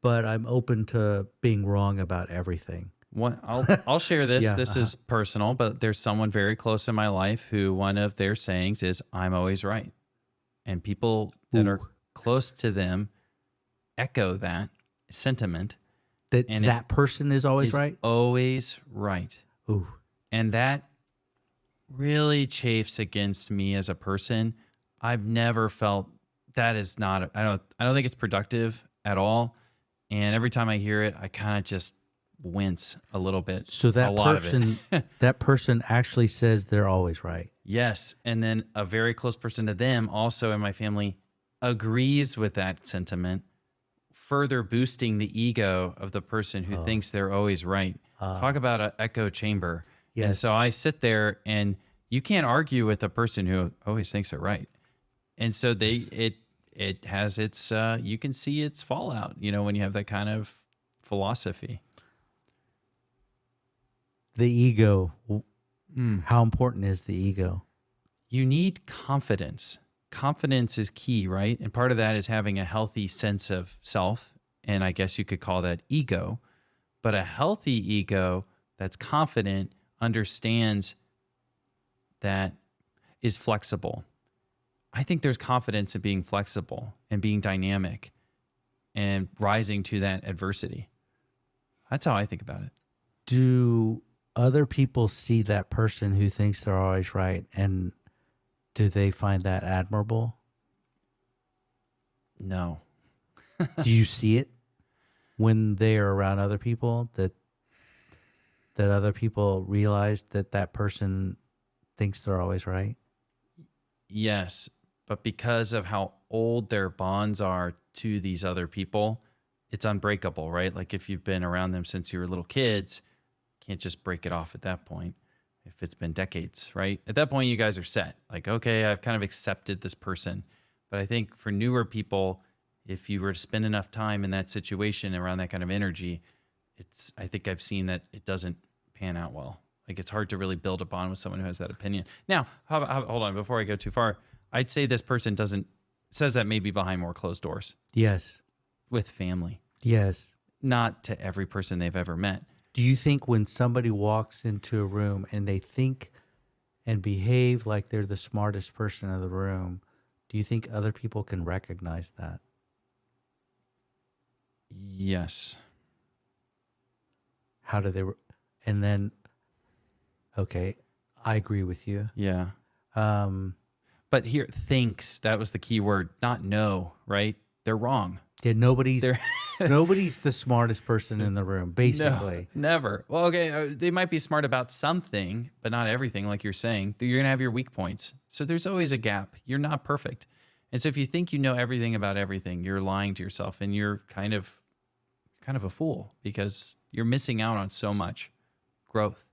But I'm open to being wrong about everything. I'll share this. Yeah, this is personal, but there's someone very close in my life who one of their sayings is, "I'm always right." And people that are close to them echo that sentiment. That person is always right? Always right. Ooh. And that really chafes against me as a person. I've never felt that is not, I don't think it's productive at all. And every time I hear it, I kind of just wince a little bit. So that that person actually says they're always right. Yes. And then a very close person to them also in my family agrees with that sentiment, further boosting the ego of the person who thinks they're always right. Talk about an echo chamber. Yes. And so I sit there and you can't argue with a person who always thinks they're right. And so it has its, you can see its fallout, when you have that kind of philosophy. The ego. How important is the ego? You need confidence. Confidence is key, right? And part of that is having a healthy sense of self. And I guess you could call that ego. But a healthy ego that's confident understands that is flexible. I think there's confidence in being flexible and being dynamic and rising to that adversity. That's how I think about it. Do other people see that person who thinks they're always right, and do they find that admirable? No. Do you see it when they are around other people that other people realize that that person thinks they're always right? Yes, but because of how old their bonds are to these other people, it's unbreakable, right? Like if you've been around them since you were little kids, can't just break it off at that point. If it's been decades, right? At that point, you guys are set. Like, okay, I've kind of accepted this person. But I think for newer people, if you were to spend enough time in that situation around that kind of energy, I think I've seen that it doesn't pan out well. Like it's hard to really build a bond with someone who has that opinion. Now, hold on, before I go too far, I'd say this person says that maybe behind more closed doors Yes. with family, Yes. not to every person they've ever met. Do you think when somebody walks into a room and they think and behave like they're the smartest person in the room, do you think other people can recognize that? Yes. How do they? And then, okay, I agree with you. Yeah. Um, But here, thinks, that was the key word, not know, right? They're wrong. yeah, nobody's the smartest person in the room, basically. No, never. Well, okay, they might be smart about something, but not everything, like you're saying. You're going to have your weak points. So there's always a gap. You're not perfect. And so if you think you know everything about everything, you're lying to yourself and you're kind of a fool because you're missing out on so much growth.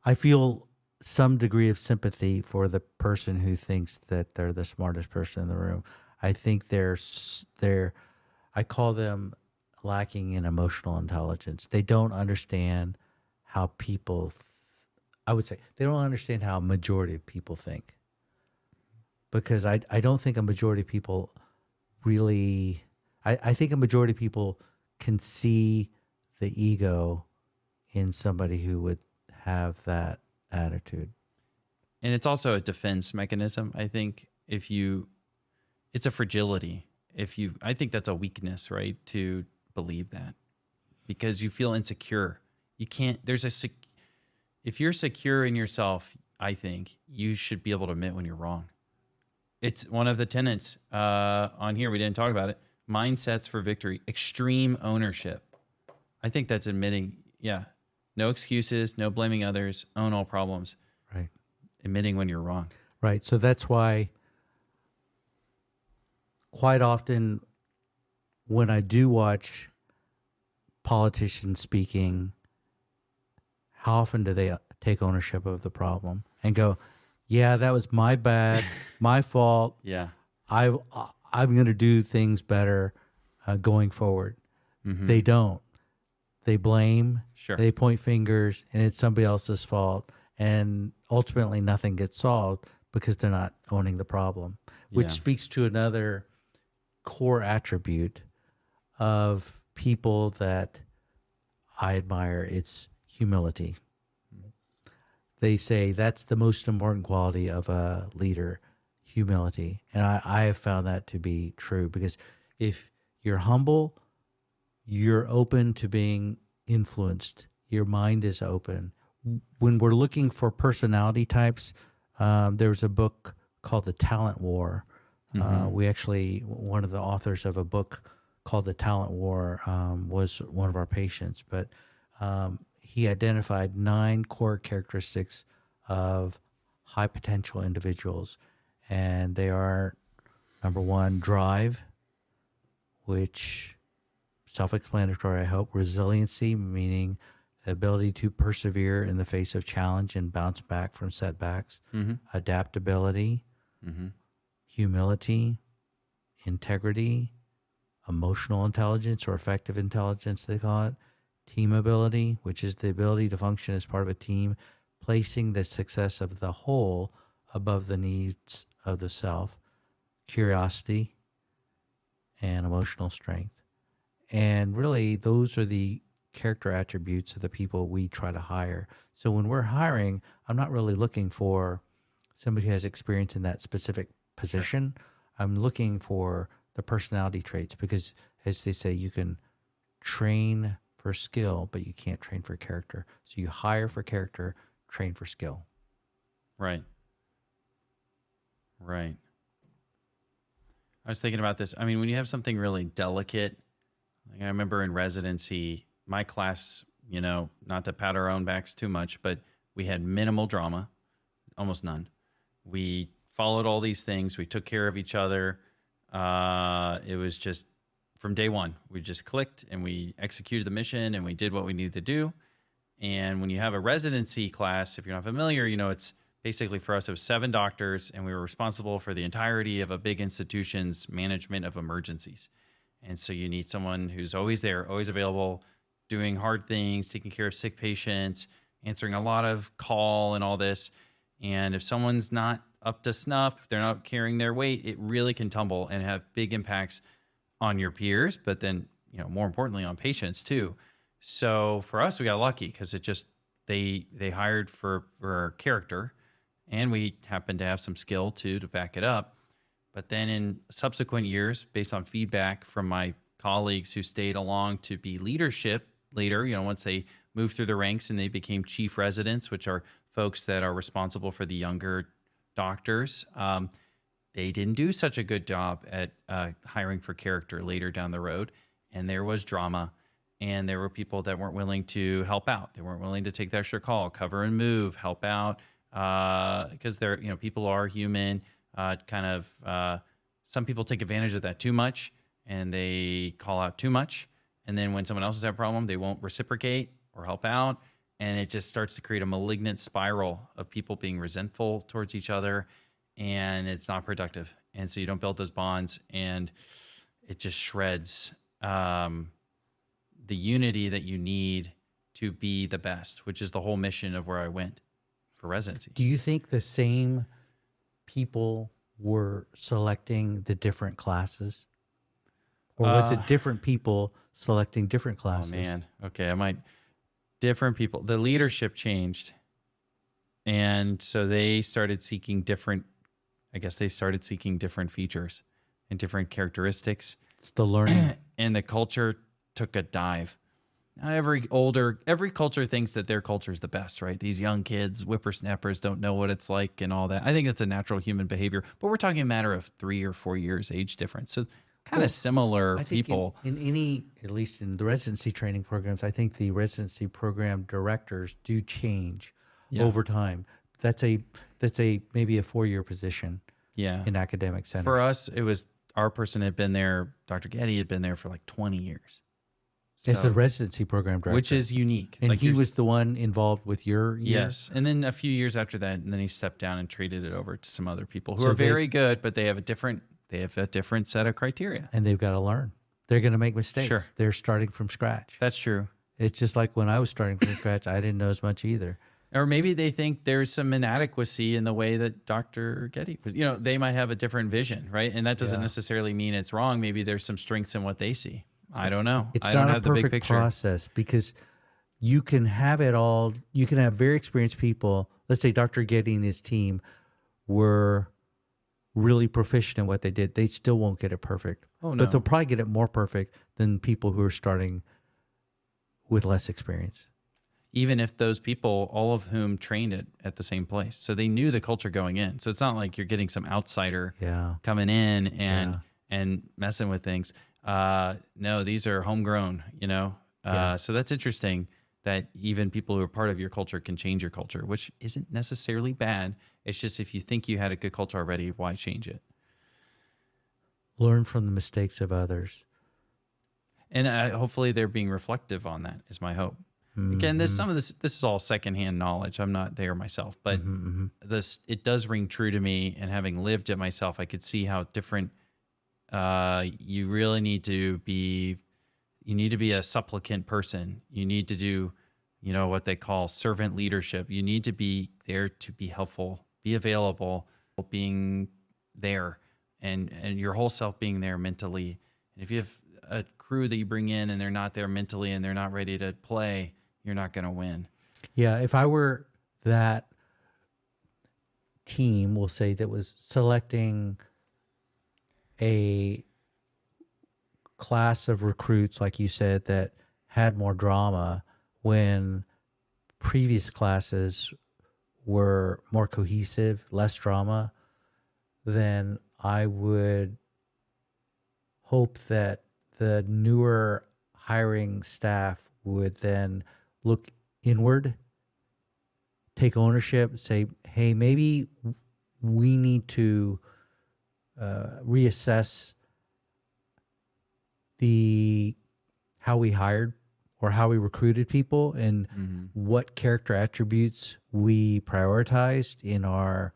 I feel some degree of sympathy for the person who thinks that they're the smartest person in the room. I think I call them lacking in emotional intelligence. They don't understand how I would say they don't understand how a majority of people think. Because I don't think a majority of people really, I think a majority of people can see the ego in somebody who would have that attitude. And it's also a defense mechanism. I think it's a fragility. I think that's a weakness, right? To believe that because you feel insecure. You can't, if you're secure in yourself, I think you should be able to admit when you're wrong. It's one of the tenets on here. We didn't talk about it. Mindsets for victory, extreme ownership. I think that's admitting, no excuses, no blaming others, own all problems. Right. Admitting when you're wrong. Right. So that's why quite often when I do watch politicians speaking, how often do they take ownership of the problem and go, yeah, that was my bad, my fault. Yeah. I'm going to do things better going forward. Mm-hmm. They don't. They blame. Sure. They point fingers, and it's somebody else's fault. And ultimately, nothing gets solved because they're not owning the problem, which speaks to another core attribute of people that I admire. It's humility. They say that's the most important quality of a leader, humility. And I have found that to be true because if you're humble, you're open to being influenced. Your mind is open. When we're looking for personality types, there's a book called The Talent War. Mm-hmm. One of the authors of a book called The Talent War was one of our patients, but he identified 9 core characteristics of high potential individuals. And they are, number 1, drive, which self-explanatory, I hope. Resiliency, meaning the ability to persevere in the face of challenge and bounce back from setbacks. Mm-hmm. Adaptability, mm-hmm. Humility, integrity, emotional intelligence or effective intelligence, they call it. Team ability, which is the ability to function as part of a team, placing the success of the whole above the needs of the self. Curiosity and emotional strength. And really, those are the character attributes of the people we try to hire. So when we're hiring, I'm not really looking for somebody who has experience in that specific position. Sure. I'm looking for the personality traits because, as they say, you can train for skill, but you can't train for character. So you hire for character, train for skill. Right. Right. I was thinking about this. I mean, when you have something really delicate, like I remember in residency, my class, not to pat our own backs too much, but we had minimal drama, almost none. We followed all these things. We took care of each other. It was just from day one, we just clicked and we executed the mission and we did what we needed to do. And when you have a residency class, if you're not familiar, it's basically for us, it was 7 doctors and we were responsible for the entirety of a big institution's management of emergencies. And so you need someone who's always there, always available, doing hard things, taking care of sick patients, answering a lot of call and all this. And if someone's not up to snuff, they're not carrying their weight, it really can tumble and have big impacts on your peers, but then, more importantly on patients too. So for us, we got lucky because it just, they hired for character, and we happened to have some skill too to back it up. But then in subsequent years, based on feedback from my colleagues who stayed along to be leadership later, once they moved through the ranks and they became chief residents, which are folks that are responsible for the younger doctors, they didn't do such a good job at hiring for character later down the road. And there was drama, and there were people that weren't willing to help out. They weren't willing to take the extra call, cover and move, help out, because they're, people are human. Some people take advantage of that too much, and they call out too much. And then when someone else has a problem, they won't reciprocate or help out. And it just starts to create a malignant spiral of people being resentful towards each other, and it's not productive. And so you don't build those bonds, and it just shreds the unity that you need to be the best, which is the whole mission of where I went for residency. Do you think the same people were selecting the different classes? Or was it different people selecting different classes? Oh, man. Okay, different people. The leadership changed. And so they started seeking different features and different characteristics. It's the learning. And the culture took a dive. Now, every culture thinks that their culture is the best, right? These young kids, whippersnappers, don't know what it's like and all that. I think that's a natural human behavior, but we're talking a matter of 3 or 4 years age difference. So kind of similar I think people. In any, at least in the residency training programs, I think the residency program directors do change over time. That's a maybe a 4-year position in academic centers. For us, it was our person had been there, Dr. Getty had been there for like 20 years. As the residency program director. Which is unique. And he was the one involved with your year? Yes. And then a few years after that, and then he stepped down and traded it over to some other people who are very good, but they have a different set of criteria. And they've got to learn. They're going to make mistakes. Sure. They're starting from scratch. That's true. It's just like when I was starting from scratch, I didn't know as much either. Or maybe they think there's some inadequacy in the way that Dr. Getty was. They might have a different vision, right? And that doesn't necessarily mean it's wrong. Maybe there's some strengths in what they see. I don't know. It's not a perfect process because you can have it all. You can have very experienced people. Let's say Dr. Getty and his team were really proficient in what they did. They still won't get it perfect. Oh, no. But they'll probably get it more perfect than people who are starting with less experience. Even if those people, all of whom trained it at the same place. So they knew the culture going in. So it's not like you're getting some outsider coming in and messing with things. No, these are homegrown, so that's interesting that even people who are part of your culture can change your culture, which isn't necessarily bad. It's just if you think you had a good culture already, why change it? Learn from the mistakes of others. And hopefully they're being reflective on that is my hope. Mm-hmm. Again, this is all secondhand knowledge. I'm not there myself, but it does ring true to me. And having lived it myself, I could see how different you really need to be. You need to be a supplicant person. You need to do, what they call servant leadership. You need to be there to be helpful, be available, being there, and your whole self being there mentally. And if you have a crew that you bring in and they're not there mentally and they're not ready to play, you're not going to win. Yeah, if I were that team, we'll say, that was selecting a class of recruits, like you said, that had more drama when previous classes were more cohesive, less drama, then I would hope that the newer hiring staff would then look inward, take ownership, say, hey, maybe we need to reassess how we hired or how we recruited people and what character attributes we prioritized in our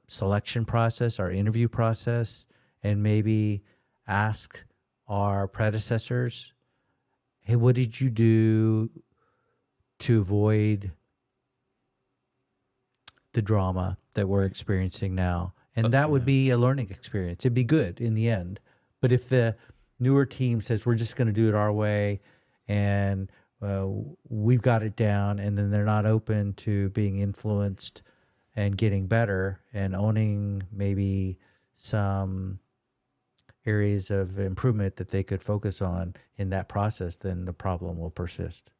selection process, our interview process, and maybe ask our predecessors, hey, what did you do to avoid the drama that we're experiencing now? And that would be a learning experience. It'd be good in the end. But if the newer team says, we're just going to do it our way and we've got it down, and then they're not open to being influenced and getting better and owning maybe some areas of improvement that they could focus on in that process, then the problem will persist.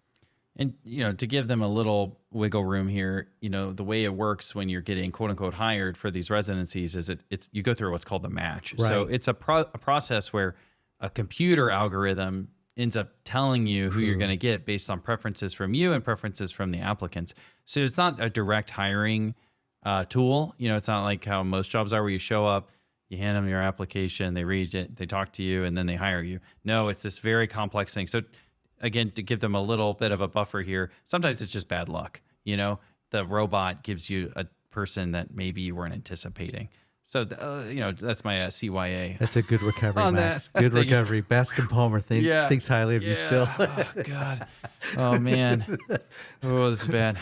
And, to give them a little wiggle room here, the way it works when you're getting quote unquote hired for these residencies is it's you go through what's called the match. Right. So it's a process where a computer algorithm ends up telling you who you're going to get based on preferences from you and preferences from the applicants. So it's not a direct hiring tool. It's not like how most jobs are where you show up, you hand them your application, they read it, they talk to you, and then they hire you. No, it's this very complex thing. So again, to give them a little bit of a buffer here, sometimes it's just bad luck. The robot gives you a person that maybe you weren't anticipating. So, that's my CYA. That's a good recovery, On Max. that. Good recovery. Bascom Palmer thinks highly of you still. Oh, God. Oh, man. Oh, this is bad.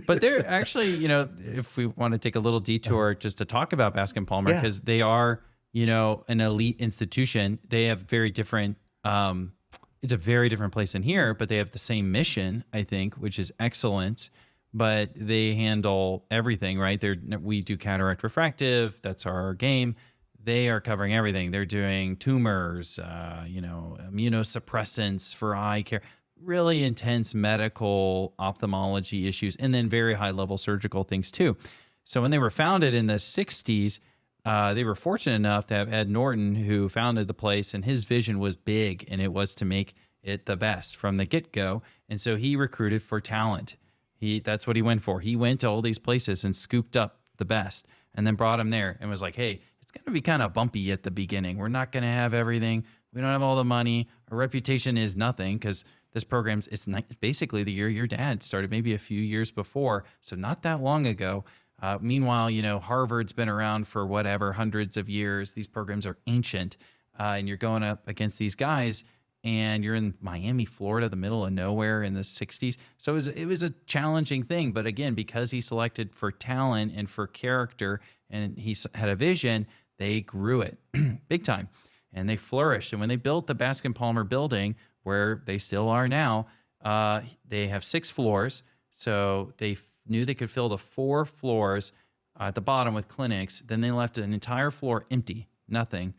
But they're actually, if we want to take a little detour just to talk about Bascom Palmer, because they are, an elite institution. They have very different, it's a very different place than here, but they have the same mission, I think, which is excellent. But they handle everything, right? We do cataract refractive. That's our game. They are covering everything. They're doing tumors, immunosuppressants for eye care, really intense medical ophthalmology issues, and then very high-level surgical things too. So when they were founded in the 60s, they were fortunate enough to have Ed Norton, who founded the place, and his vision was big, and it was to make it the best from the get-go. And so he recruited for talent. That's what he went for. He went to all these places and scooped up the best and then brought them there and was like, hey, it's going to be kind of bumpy at the beginning. We're not going to have everything. We don't have all the money. Our reputation is nothing because this program's it's basically the year your dad started, maybe a few years before. So not that long ago. Meanwhile, Harvard's been around for whatever, hundreds of years. These programs are ancient, and you're going up against these guys. And you're in Miami, Florida, the middle of nowhere in the 60s. So it was a challenging thing. But again, because he selected for talent and for character and he had a vision, they grew it big time. And they flourished. And when they built the Bascom Palmer building, where they still are now, they have 6 floors. So they knew they could fill the 4 floors at the bottom with clinics. Then they left an entire floor empty, nothing.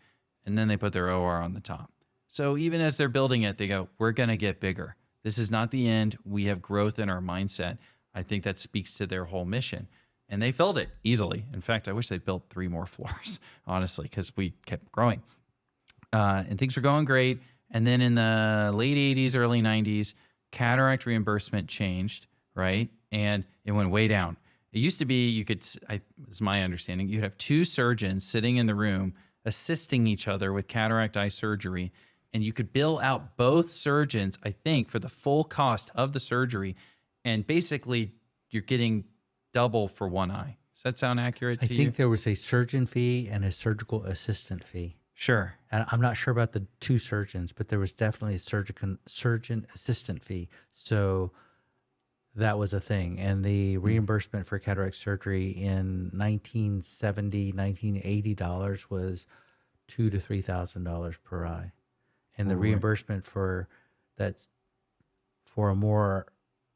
And then they put their OR on the top. So even as they're building it, they go, we're going to get bigger. This is not the end. We have growth in our mindset. I think that speaks to their whole mission. And they filled it easily. In fact, I wish they built 3 more floors, honestly, because we kept growing. And things were going great. And then in the late 80s, early 90s, cataract reimbursement changed, right? And it went way down. It used to be this is my understanding, you'd have 2 surgeons sitting in the room assisting each other with cataract eye surgery. And you could bill out both surgeons, I think, for the full cost of the surgery. And basically, you're getting double for one eye. Does that sound accurate to you? I think there was a surgeon fee and a surgical assistant fee. Sure. And I'm not sure about the 2 surgeons, but there was definitely a surgeon assistant fee. So that was a thing. And the reimbursement for cataract surgery in 1970, $1980 was $2,000 to $3,000 per eye. And the reimbursement for a more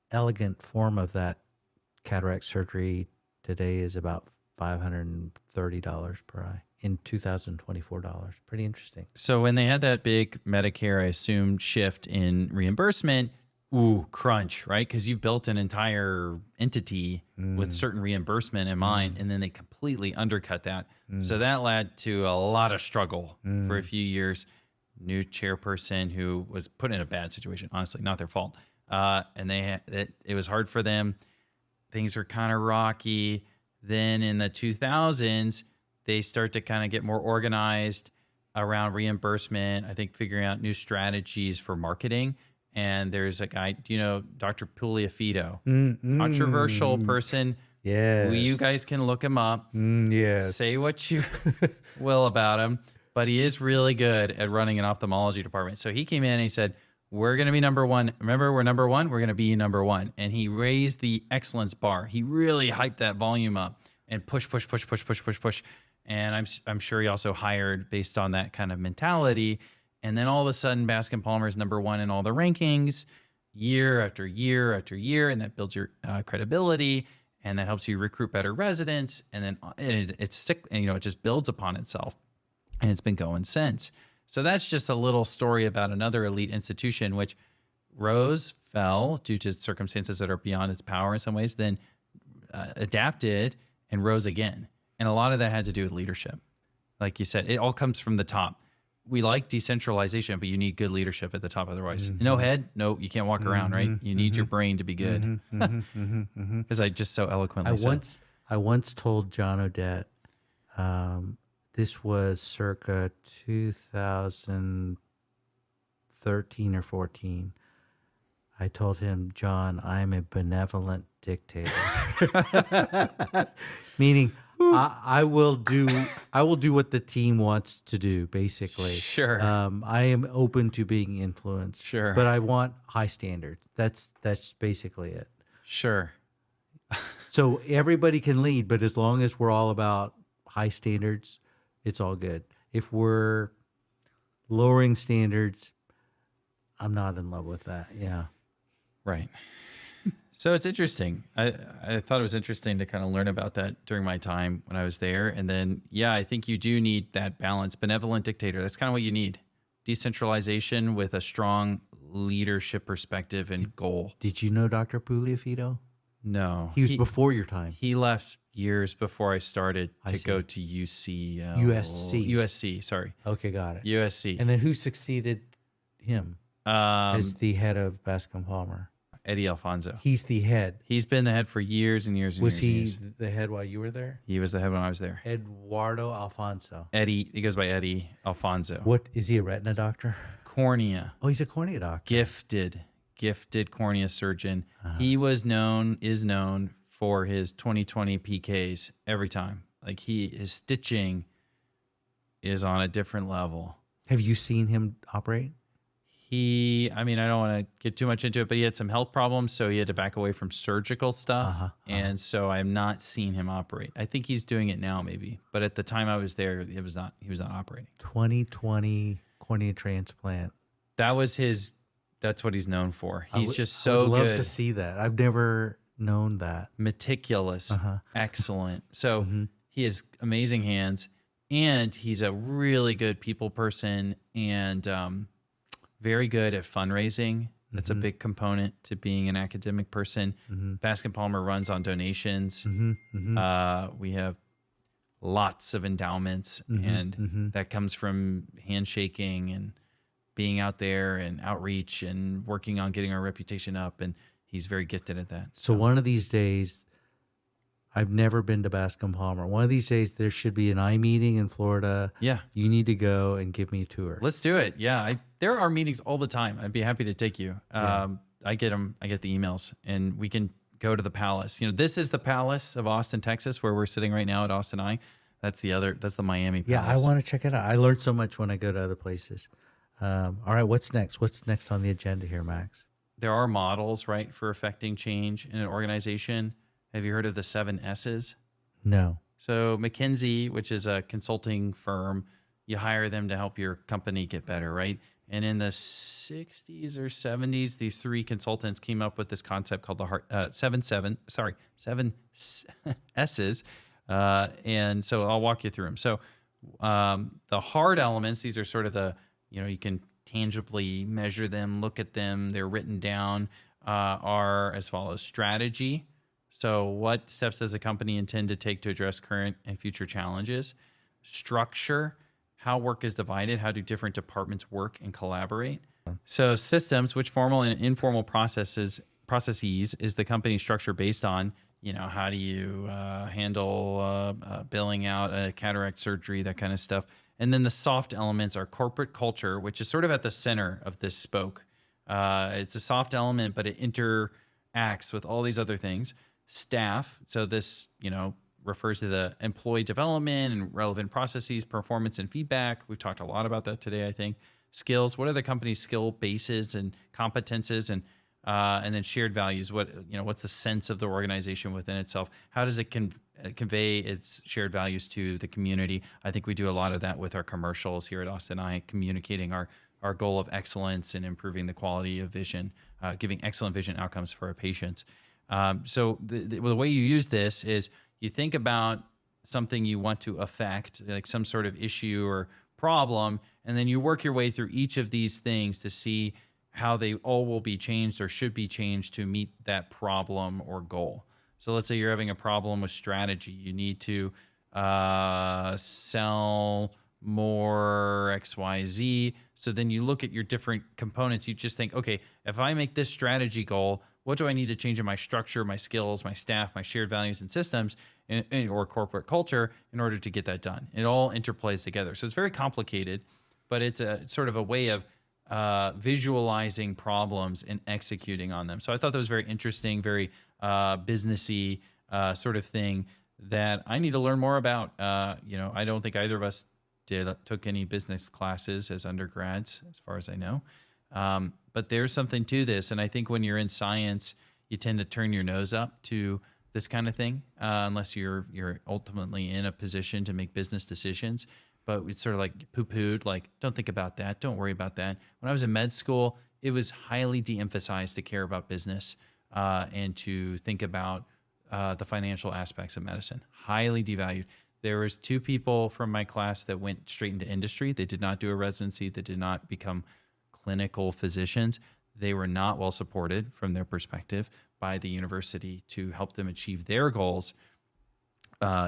elegant form of that cataract surgery today is about $530 per eye in $2,024. Pretty interesting. So when they had that big Medicare, I assume, shift in reimbursement, ooh, crunch, right? Because you've built an entire entity with certain reimbursement in mind, and then they completely undercut that. So that led to a lot of struggle for a few years. New chairperson who was put in a bad situation, honestly, not their fault. And it was hard for them. Things were kind of rocky. Then in the 2000s, they start to kind of get more organized around reimbursement. I think figuring out new strategies for marketing. And there's a guy, do you know Dr. Pugliafito? Controversial person. Yes. You guys can look him up. Yes. Say what you will about him, but he is really good at running an ophthalmology department. So he came in and he said, we're going to be number one. Remember, we're number one. We're going to be number one. And he raised the excellence bar. He really hyped that volume up and push. And I'm sure he also hired based on that kind of mentality. And then all of a sudden, Bascom Palmer is number one in all the rankings year after year after year. And that builds your credibility, and that helps you recruit better residents. And then it's sick, and it just builds upon itself. And it's been going since. So that's just a little story about another elite institution, which rose, fell due to circumstances that are beyond its power in some ways, then adapted and rose again. And a lot of that had to do with leadership. Like you said, it all comes from the top. We like decentralization, but you need good leadership at the top. Otherwise, no head, no, you can't walk around, right? You need your brain to be good. Because I just so eloquently said. I once told John Odette, this was circa 2013 or 14. I told him, John, I'm a benevolent dictator. Meaning, I will do what the team wants to do, basically. Sure. I am open to being influenced. Sure. But I want high standards. That's basically it. Sure. So everybody can lead, but as long as we're all about high standards, it's all good. If we're lowering standards, I'm not in love with that. Yeah. Right. So it's interesting. I thought it was interesting to kind of learn about that during my time when I was there. And then, yeah, I think you do need that balance. Benevolent dictator, that's kind of what you need. Decentralization with a strong leadership perspective and goal. Did you know Dr. Pugliafito? No. He was before your time. He left years before I started to go to UC. USC, sorry. Okay, got it. USC. And then who succeeded him as the head of Bascom Palmer? Eddie Alfonso. He's the head. He's been the head for years and years and was years. Was he the head while you were there? He was the head when I was there. Eduardo Alfonso. Eddie, he goes by Eddie Alfonso. What, is he a retina doctor? Cornea. Oh, he's a cornea doctor. Gifted cornea surgeon. He is known for his 20/20 PKs every time. Like his stitching is on a different level. Have you seen him operate? I don't want to get too much into it, but he had some health problems, so he had to back away from surgical stuff. And so I'm not seeing him operate. I think he's doing it now maybe, but at the time I was there, he was not operating. 20/20 cornea transplant. That's what he's known for. He's just so good. I would love good. to see that. I've never known that. Meticulous. Excellent. So he has amazing hands, and he's a really good people person, and very good at fundraising. That's a big component to being an academic person. Bascom Palmer runs on donations. We have lots of endowments, and that comes from handshaking and being out there and outreach and working on getting our reputation up. And he's very gifted at that. So one of these days, I've never been to Bascom Palmer. One of these days, there should be an meeting in Florida. Yeah. You need to go and give me a tour. Let's do it. Yeah. There are meetings all the time. I'd be happy to take you. I get them. I get the emails, and we can go to the Palace. This is the Palace of Austin, Texas, where we're sitting right now at Austin Eye. That's the Miami Palace. Yeah, I want to check it out. I learned so much when I go to other places. All right, what's next? What's next on the agenda here, Max? There are models, right, for affecting change in an organization. Have you heard of the 7 S's? No. So McKinsey, which is a consulting firm, you hire them to help your company get better, right? And in the 60s or 70s, these 3 consultants came up with this concept called the 7 S's. And so I'll walk you through them. So the hard elements, these are sort of the, you can tangibly measure them, look at them, they're written down. are as follows: strategy. So, what steps does a company intend to take to address current and future challenges? Structure, how work is divided, how do different departments work and collaborate? So, systems, which formal and informal processes is the company structure based on? How do you handle billing out a cataract surgery, that kind of stuff. And then the soft elements are corporate culture, which is sort of at the center of this spoke. It's a soft element, but it interacts with all these other things. Staff, so this, refers to the employee development and relevant processes, performance and feedback. We've talked a lot about that today, I think. Skills, what are the company's skill bases and competences, and then shared values. What's the sense of the organization within itself? How does it convey its shared values to the community? I think we do a lot of that with our commercials here at Austin Eye, communicating our goal of excellence and improving the quality of vision, giving excellent vision outcomes for our patients. So the way you use this is you think about something you want to affect, like some sort of issue or problem, and then you work your way through each of these things to see how they all will be changed or should be changed to meet that problem or goal. So let's say you're having a problem with strategy. You need to sell more XYZ. So then you look at your different components. You just think, okay, if I make this strategy goal, what do I need to change in my structure, my skills, my staff, my shared values and systems, or corporate culture in order to get that done? It all interplays together. So it's very complicated, but it's sort of a way of visualizing problems and executing on them. So I thought that was very interesting, very businessy sort of thing that I need to learn more about. I don't think either of us took any business classes as undergrads, as far as I know. But there's something to this. And I think when you're in science, you tend to turn your nose up to this kind of thing, unless you're ultimately in a position to make business decisions. But it's sort of like poo-pooed, like, don't think about that. Don't worry about that. When I was in med school, it was highly de-emphasized to care about business and to think about the financial aspects of medicine. Highly devalued. There was 2 people from my class that went straight into industry. They did not do a residency. They did not become clinical physicians. They were not well supported from their perspective by the university to help them achieve their goals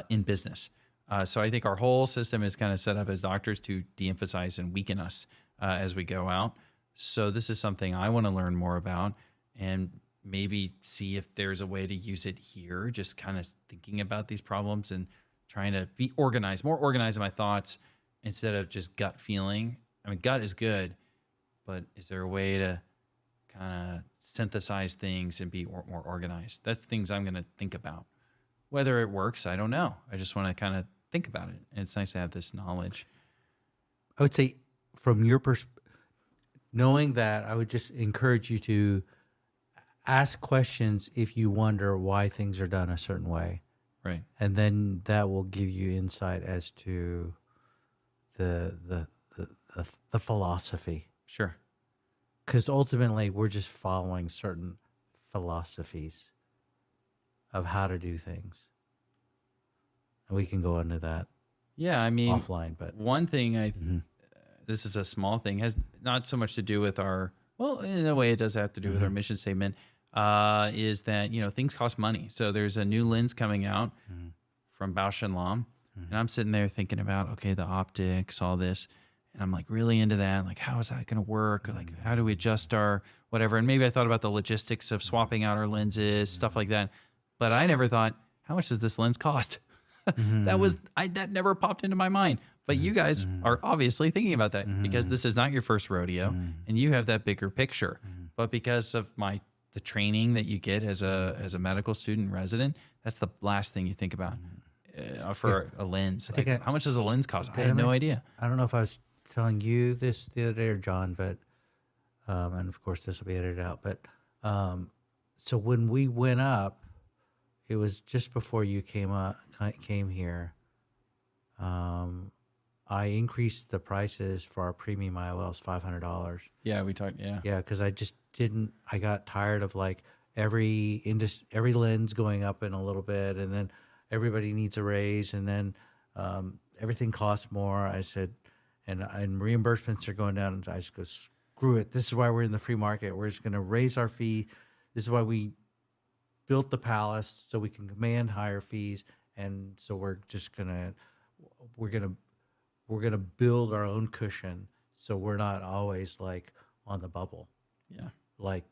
in business. So I think our whole system is kind of set up as doctors to de-emphasize and weaken us as we go out. So this is something I want to learn more about and maybe see if there's a way to use it here, just kind of thinking about these problems and trying to be organized, more organized in my thoughts instead of just gut feeling. I mean, gut is good, but is there a way to kind of synthesize things and be more organized? That's things I'm going to think about. Whether it works, I don't know. I just want to kind of think about it. And it's nice to have this knowledge. I would say from your knowing that, I would just encourage you to ask questions if you wonder why things are done a certain way. Right. And then that will give you insight as to the philosophy. Sure. Because ultimately, we're just following certain philosophies of how to do things. And we can go into that offline. But one thing this is a small thing, has not so much to do with well, in a way it does have to do with our mission statement, is that, things cost money. So there's a new lens coming out from Bausch and Lomb. And I'm sitting there thinking about, okay, the optics, all this. And I'm like really into that. Like, how is that going to work? Like, how do we adjust our whatever? And maybe I thought about the logistics of swapping out our lenses, stuff like that. But I never thought, how much does this lens cost? That never popped into my mind. But you guys are obviously thinking about that because this is not your first rodeo and you have that bigger picture. But because of the training that you get as a medical student resident, that's the last thing you think about for a lens. Like, how much does a lens cost? I had no idea. I don't know if I was telling you this the other day or John, but and of course this will be edited out. But so when we went up, it was just before you came here. I increased the prices for our premium IOLs $500. Yeah, we talked. Yeah, because I just didn't. I got tired of like every lens going up in a little bit, and then everybody needs a raise, and then everything costs more. I said, and reimbursements are going down. And I just go, screw it. This is why we're in the free market. We're just going to raise our fee This is why we built the palace, so we can command higher fees. And so we're gonna build our own cushion, so we're not always like on the bubble. Yeah. Like,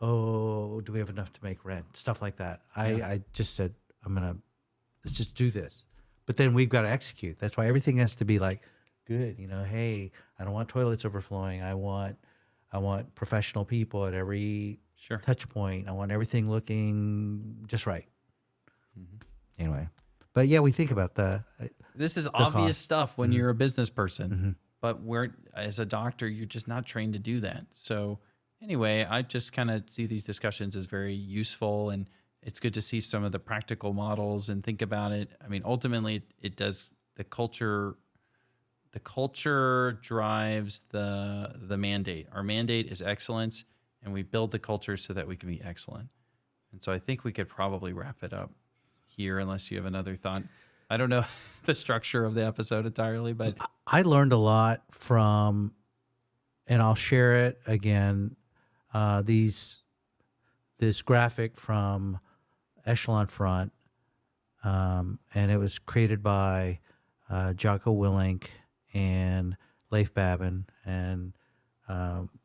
oh, do we have enough to make rent? Stuff like that. I just said, let's just do this. But then we've got to execute. That's why everything has to be like good. Hey, I don't want toilets overflowing. I want professional people at every touch point. I want everything looking just right. Anyway, but yeah, we think about this is obvious cost. stuff when you're a business person, but as a doctor, you're just not trained to do that. So anyway, I just kind of see these discussions as very useful, and it's good to see some of the practical models and think about it. I mean, ultimately it does the culture drives the mandate. Our mandate is excellence, and we build the culture so that we can be excellent. And so I think we could probably wrap it up here, unless you have another thought. I don't know the structure of the episode entirely, but I learned a lot from, and I'll share it again, this graphic from Echelon Front, and it was created by Jocko Willink and Leif Babin, and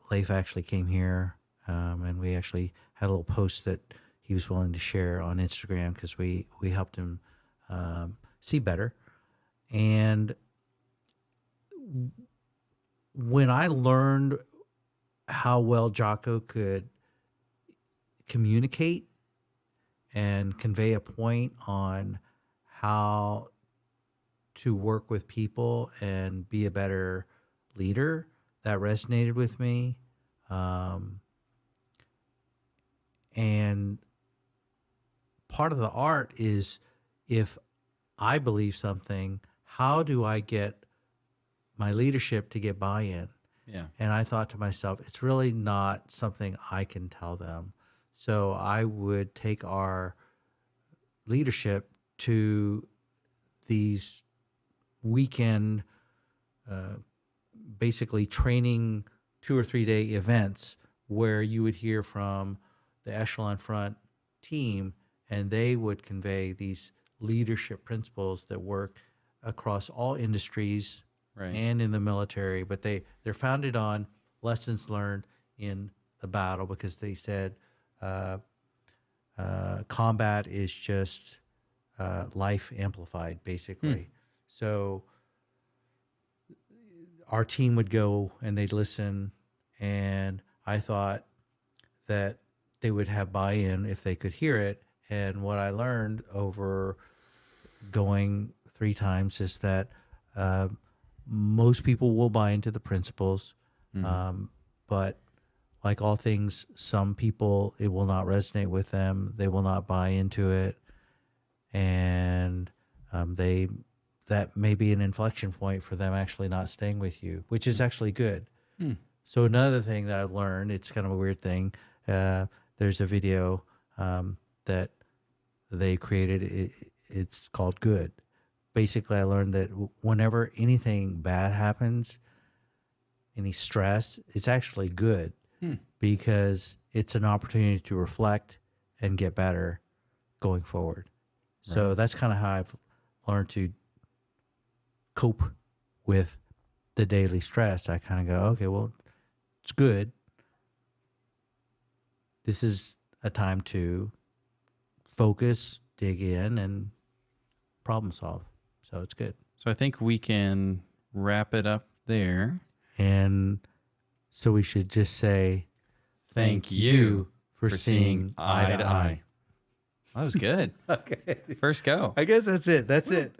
Leif actually came here, and we actually had a little post that he was willing to share on Instagram because we helped him see better. And when I learned how well Jocko could communicate and convey a point on how to work with people and be a better leader, that resonated with me. And part of the art is, if I believe something, how do I get my leadership to get buy-in? yeah. And I thought to myself, it's really not something I can tell them. So I would take our leadership to these weekend, basically training 2 or 3 day events where you would hear from the Echelon Front team, and they would convey these leadership principles that work across all industries and in the military, but they're founded on lessons learned in the battle, because they said combat is just life amplified, basically. So our team would go and they'd listen, and I thought that they would have buy-in if they could hear it. And what I learned over going 3 times is that most people will buy into the principles, but like all things, some people, it will not resonate with them. They will not buy into it, and that may be an inflection point for them actually not staying with you, which is actually good. So another thing that I've learned, it's kind of a weird thing. There's a video that they created. It's called Good. Basically, I learned that whenever anything bad happens, any stress, it's actually good, because it's an opportunity to reflect and get better going forward. So that's kind of how I've learned to cope with the daily stress. I kind of go, okay, well, it's good. This is a time to focus, dig in, and problem solve. So it's good. So I think we can wrap it up there. And so we should just say thank you for seeing eye to eye. That was good. Okay. First go. I guess that's it. That's it.